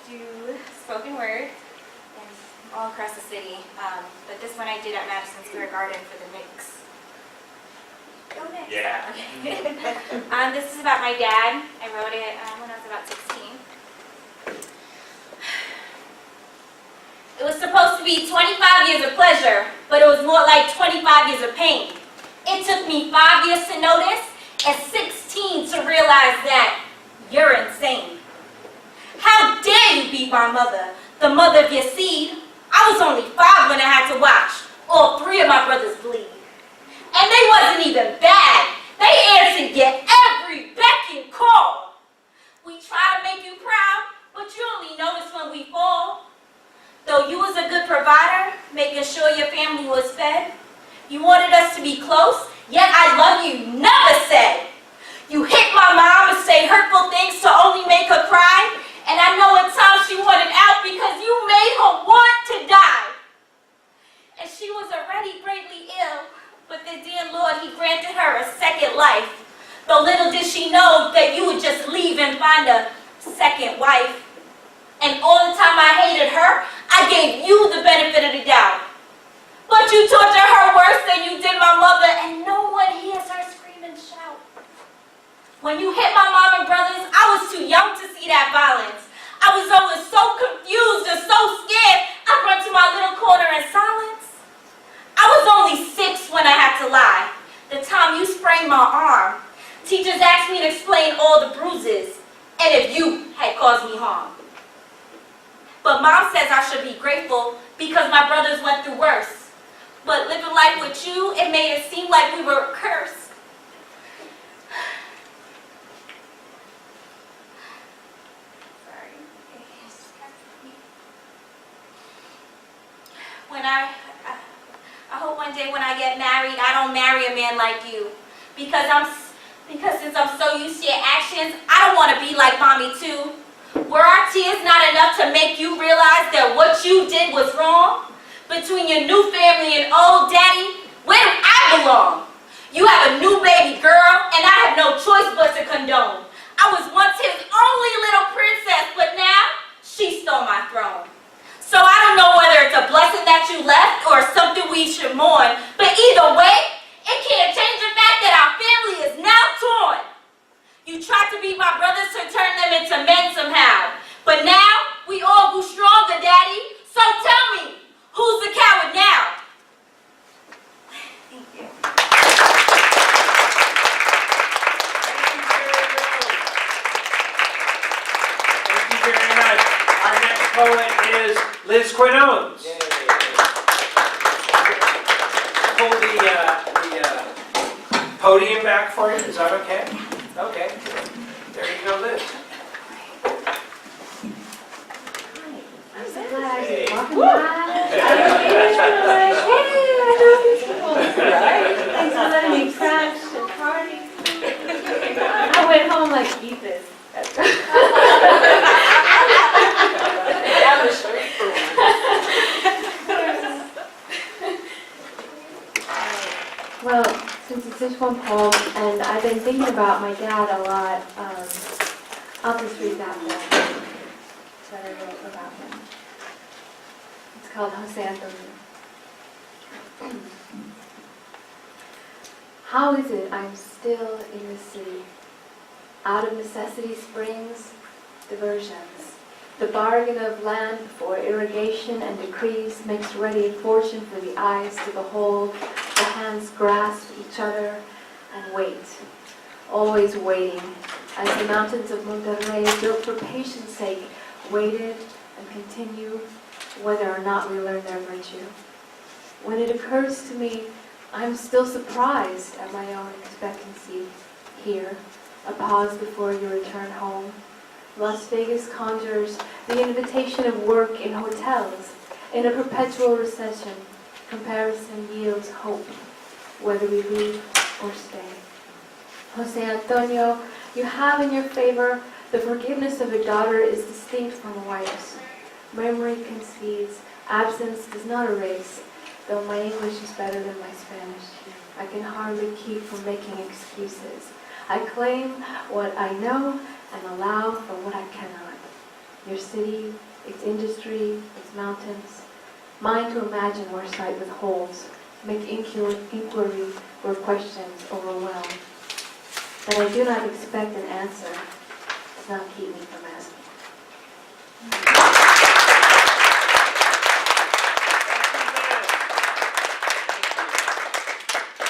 do spoken word and all across the city. But this one I did at Madison Square Garden for the Knicks. Go Knicks! Yeah. Okay. This is about my dad. I wrote it when I was about 16. It was supposed to be 25 years of pleasure, but it was more like 25 years of pain. It took me 5 years to notice, and 16 to realize that you're insane. How dare you beat my mother, the mother of your seed? I was only 5 when I had to watch all 3 of my brothers bleed. And they wasn't even bad. They answered your every beck and call. We try to make you proud, but you only notice when we fall. Though you was a good provider, making sure your family was fed, you wanted us to be close, yet I love you never said. You hit my mom and say hurtful things to only make her cry, and I know at times she wanted out because you made her want to die. And she was already greatly ill, but the dear Lord, he granted her a second life. Though little did she know that you would just leave and find a second wife. And all the time I hated her, I gave you the benefit of the doubt. But you torture her worse than you did my mother, and no one hears her scream and shout. When you hit my mom and brothers, I was too young to see that violence. I was always so confused and so scared, I run to my little corner in silence. I was only 6 when I had to lie. The time you sprained my arm, teachers asked me to explain all the bruises, and if you had caused me harm. But Mom says I should be grateful because my brothers went through worse. But living life with you, it made it seem like we were cursed. I hope one day when I get married, I don't marry a man like you. Because since I'm so used to your actions, I don't want to be like Mommy too. Were our tears not enough to make you realize that what you did was wrong? Between your new family and old daddy, where do I belong? You have a new baby girl, and I have no choice but to condone. I was once his only little princess, but now she stole my throne. So I don't know whether it's a blessing that you left or something we should mourn, but either way, it can't change the fact that our family is now torn. You tried to beat my brothers to turn them into men somehow, but now we all grew stronger, Daddy. So tell me, who's the coward now? Thank you. Thank you very much. Our next poet is Liz Quinones. Pull the podium back for you. Is that okay? Okay. There you go, Liz. I'm so glad I Hey. was walking by. Thanks for letting me crash the party. I went home like, eat this. Well, since it's just one poem, and I've been thinking about my dad a lot, I'll just read that one that I wrote about him. It's called Jose Antonio. How is it I'm still in the city? Out of necessity springs diversions. The bargain of land for irrigation and decrees makes ready a fortune for the eyes to behold. The hands grasp each other and wait, always waiting, as the mountains of Monterrey, built for patience' sake, waited and continue, whether or not we learn their virtue. When it occurs to me, I'm still surprised at my own expectancy here, a pause before you return home. Las Vegas conjures the invitation of work in hotels, in a perpetual recession. Comparison yields hope, whether we leave or stay. Jose Antonio, you have in your favor the forgiveness of a daughter is distinct from a wife's. Memory concedes, absence does not erase, though my English is better than my Spanish. I can hardly keep from making excuses. I claim what I know and allow for what I cannot. Your city, its industry, its mountains, mine to imagine where sight withholds, make inquiry where questions overwhelm. That I do not expect an answer does not keep me from asking.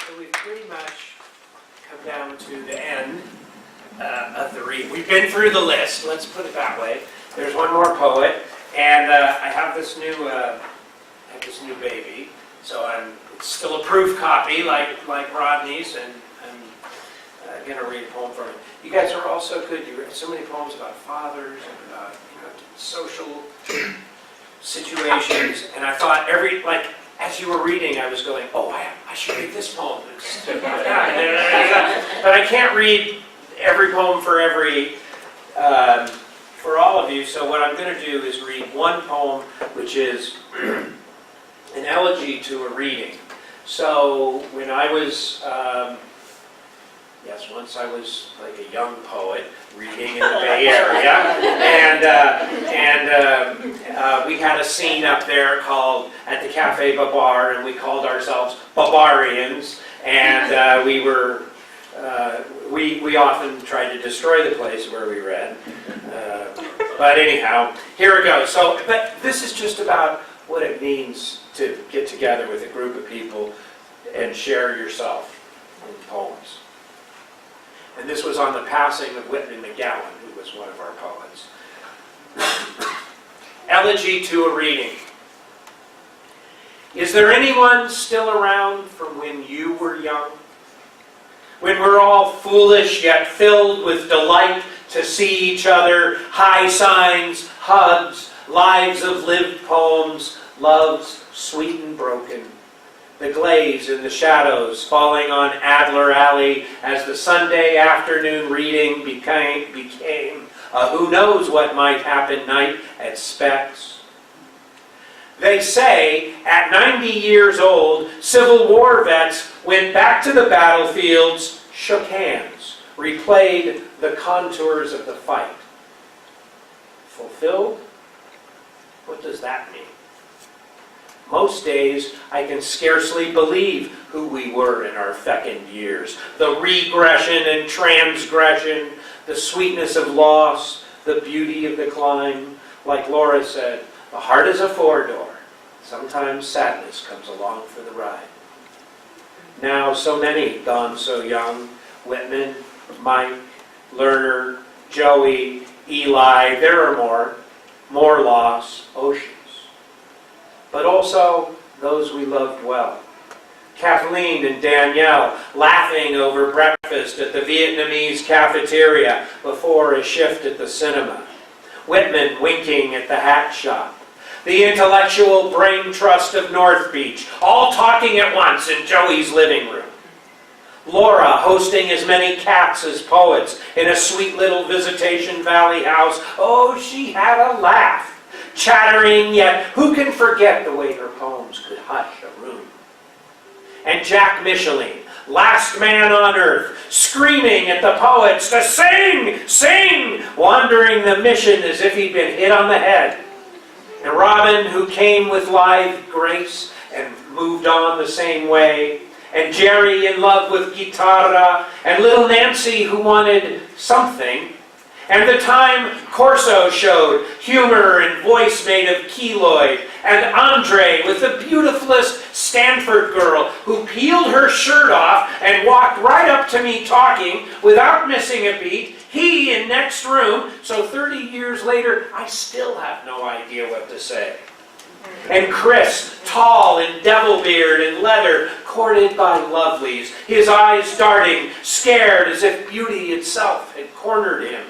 So we've pretty much come down to the end of the read. We've been through the list, let's put it that way. There's one more poet, and I have this new baby, so it's still a proof copy, like Rodney's, and I'm going to read a poem from it. You guys are all so good. You read so many poems about fathers and about social situations, and I thought as you were reading, I was going, oh, I should read this poem. But I can't read every poem for all of you, so what I'm going to do is read one poem, which is an elegy to a reading. So when I was, once I was like a young poet reading in the Bay Area, and we had a scene up there called at the Cafe Babar, and we called ourselves Barbarians, and we often tried to destroy the place where we read. But anyhow, here it goes. But this is just about what it means to get together with a group of people and share yourself in poems. And this was on the passing of Whitman McGowan, who was one of our poets. Elegy to a reading. Is there anyone still around from when you were young? When we're all foolish yet filled with delight to see each other, high signs, hugs, lives of lived poems, loves sweet and broken. The glaze in the shadows falling on Adler Alley as the Sunday afternoon reading became a who knows what might happen night at Specs. They say at 90 years old, Civil War vets went back to the battlefields, shook hands, replayed the contours of the fight. Fulfilled? What does that mean? Most days, I can scarcely believe who we were in our fecund years. The regression and transgression, the sweetness of loss, the beauty of the climb. Like Laura said, the heart is a four-door. Sometimes sadness comes along for the ride. Now, so many gone so young. Whitman, Mike, Lerner, Joey, Eli, there are more loss, oceans. But also those we loved well. Kathleen and Danielle laughing over breakfast at the Vietnamese cafeteria before a shift at the cinema. Whitman winking at the hat shop. The intellectual brain trust of North Beach, all talking at once in Joey's living room. Laura hosting as many cats as poets in a sweet little Visitation Valley house. Oh, she had a laugh. Chattering, yet who can forget the way her poems could hush a room? And Jack Micheline, last man on earth, screaming at the poets to sing, sing, wandering the mission as if he'd been hit on the head. And Robin, who came with lithe grace and moved on the same way. And Jerry in love with guitarra. And little Nancy who wanted something. And the time Corso showed humor and voice made of keloid. And Andre with the beautifulest Stanford girl who peeled her shirt off and walked right up to me talking without missing a beat. He in next room, so 30 years later, I still have no idea what to say. And Chris, tall in devil beard and leather, courted by lovelies, his eyes darting, scared as if beauty itself had cornered him.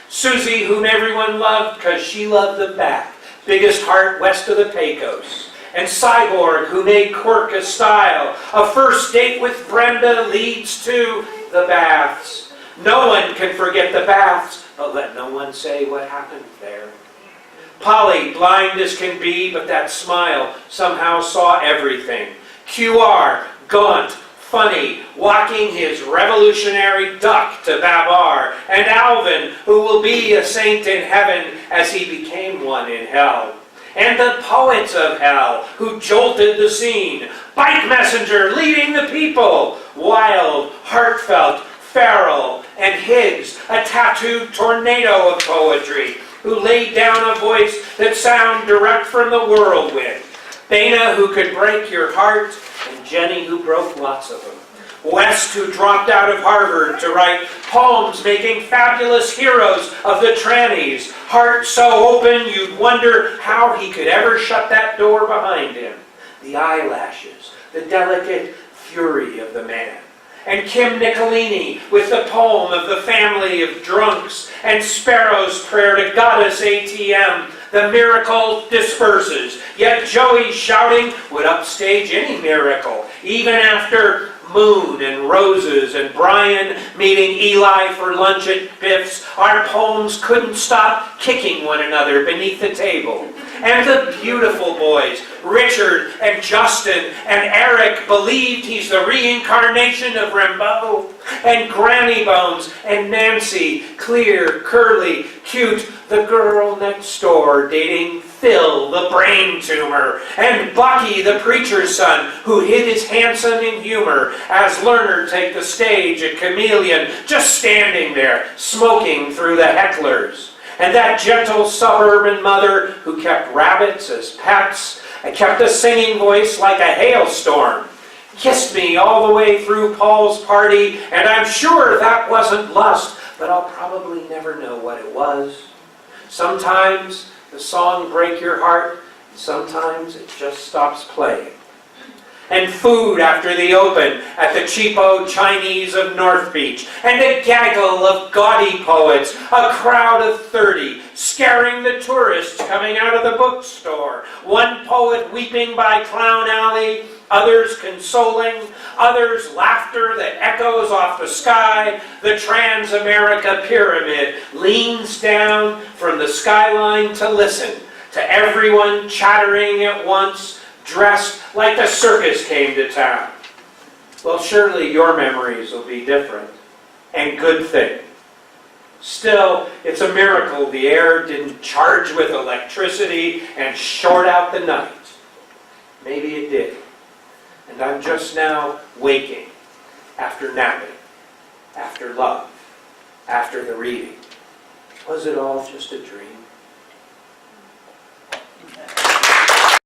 Susie, whom everyone loved because she loved the back, biggest heart west of the Pecos. And Cyborg, who made Quirk a style. A first date with Brenda leads to the baths. No one can forget the baths, but let no one say what happened there. Polly, blind as can be, but that smile somehow saw everything. QR, gaunt, funny, walking his revolutionary duck to Babar. And Alvin, who will be a saint in heaven as he became one in hell. And the poets of hell, who jolted the scene. Bike messenger leading the people. Wild, heartfelt, Farrell, and Higgs, a tattooed tornado of poetry, who laid down a voice that sounded direct from the whirlwind. Bana, who could break your heart, and Jenny, who broke lots of them. West, who dropped out of Harvard to write poems making fabulous heroes of the trannies. Heart so open you'd wonder how he could ever shut that door behind him. The eyelashes, the delicate fury of the man. And Kim Nicolini with the poem of the family of drunks, and Sparrow's prayer to Goddess ATM. The miracle disperses, yet Joey shouting would upstage any miracle, even after Moon and Roses and Brian meeting Eli for lunch at Biff's. Our poems couldn't stop kicking one another beneath the table. And the beautiful boys, Richard and Justin and Eric, believed he's the reincarnation of Rimbaud. And Granny Bones and Nancy, clear, curly, cute, the girl next door dating Phil, the brain tumor. And Bucky, the preacher's son, who hid his handsome in humor as Lerner take the stage at Chameleon, just standing there, smoking through the hecklers. And that gentle suburban mother who kept rabbits as pets and kept a singing voice like a hailstorm. Kissed me all the way through Paul's party, and I'm sure that wasn't lust, but I'll probably never know what it was. Sometimes the song break your heart, sometimes it just stops playing. And food after the open at the cheapo Chinese of North Beach. And a gaggle of gaudy poets, a crowd of 30, scaring the tourists coming out of the bookstore. One poet weeping by Clown Alley, others consoling, others laughter that echoes off the sky. The Trans-America Pyramid leans down from the skyline to listen to everyone chattering at once, dressed like the circus came to town. Well, surely your memories will be different, and good thing. Still, it's a miracle the air didn't charge with electricity and short out the night. Maybe it did. And I'm just now waking after napping, after love, after the reading. Was it all just a dream?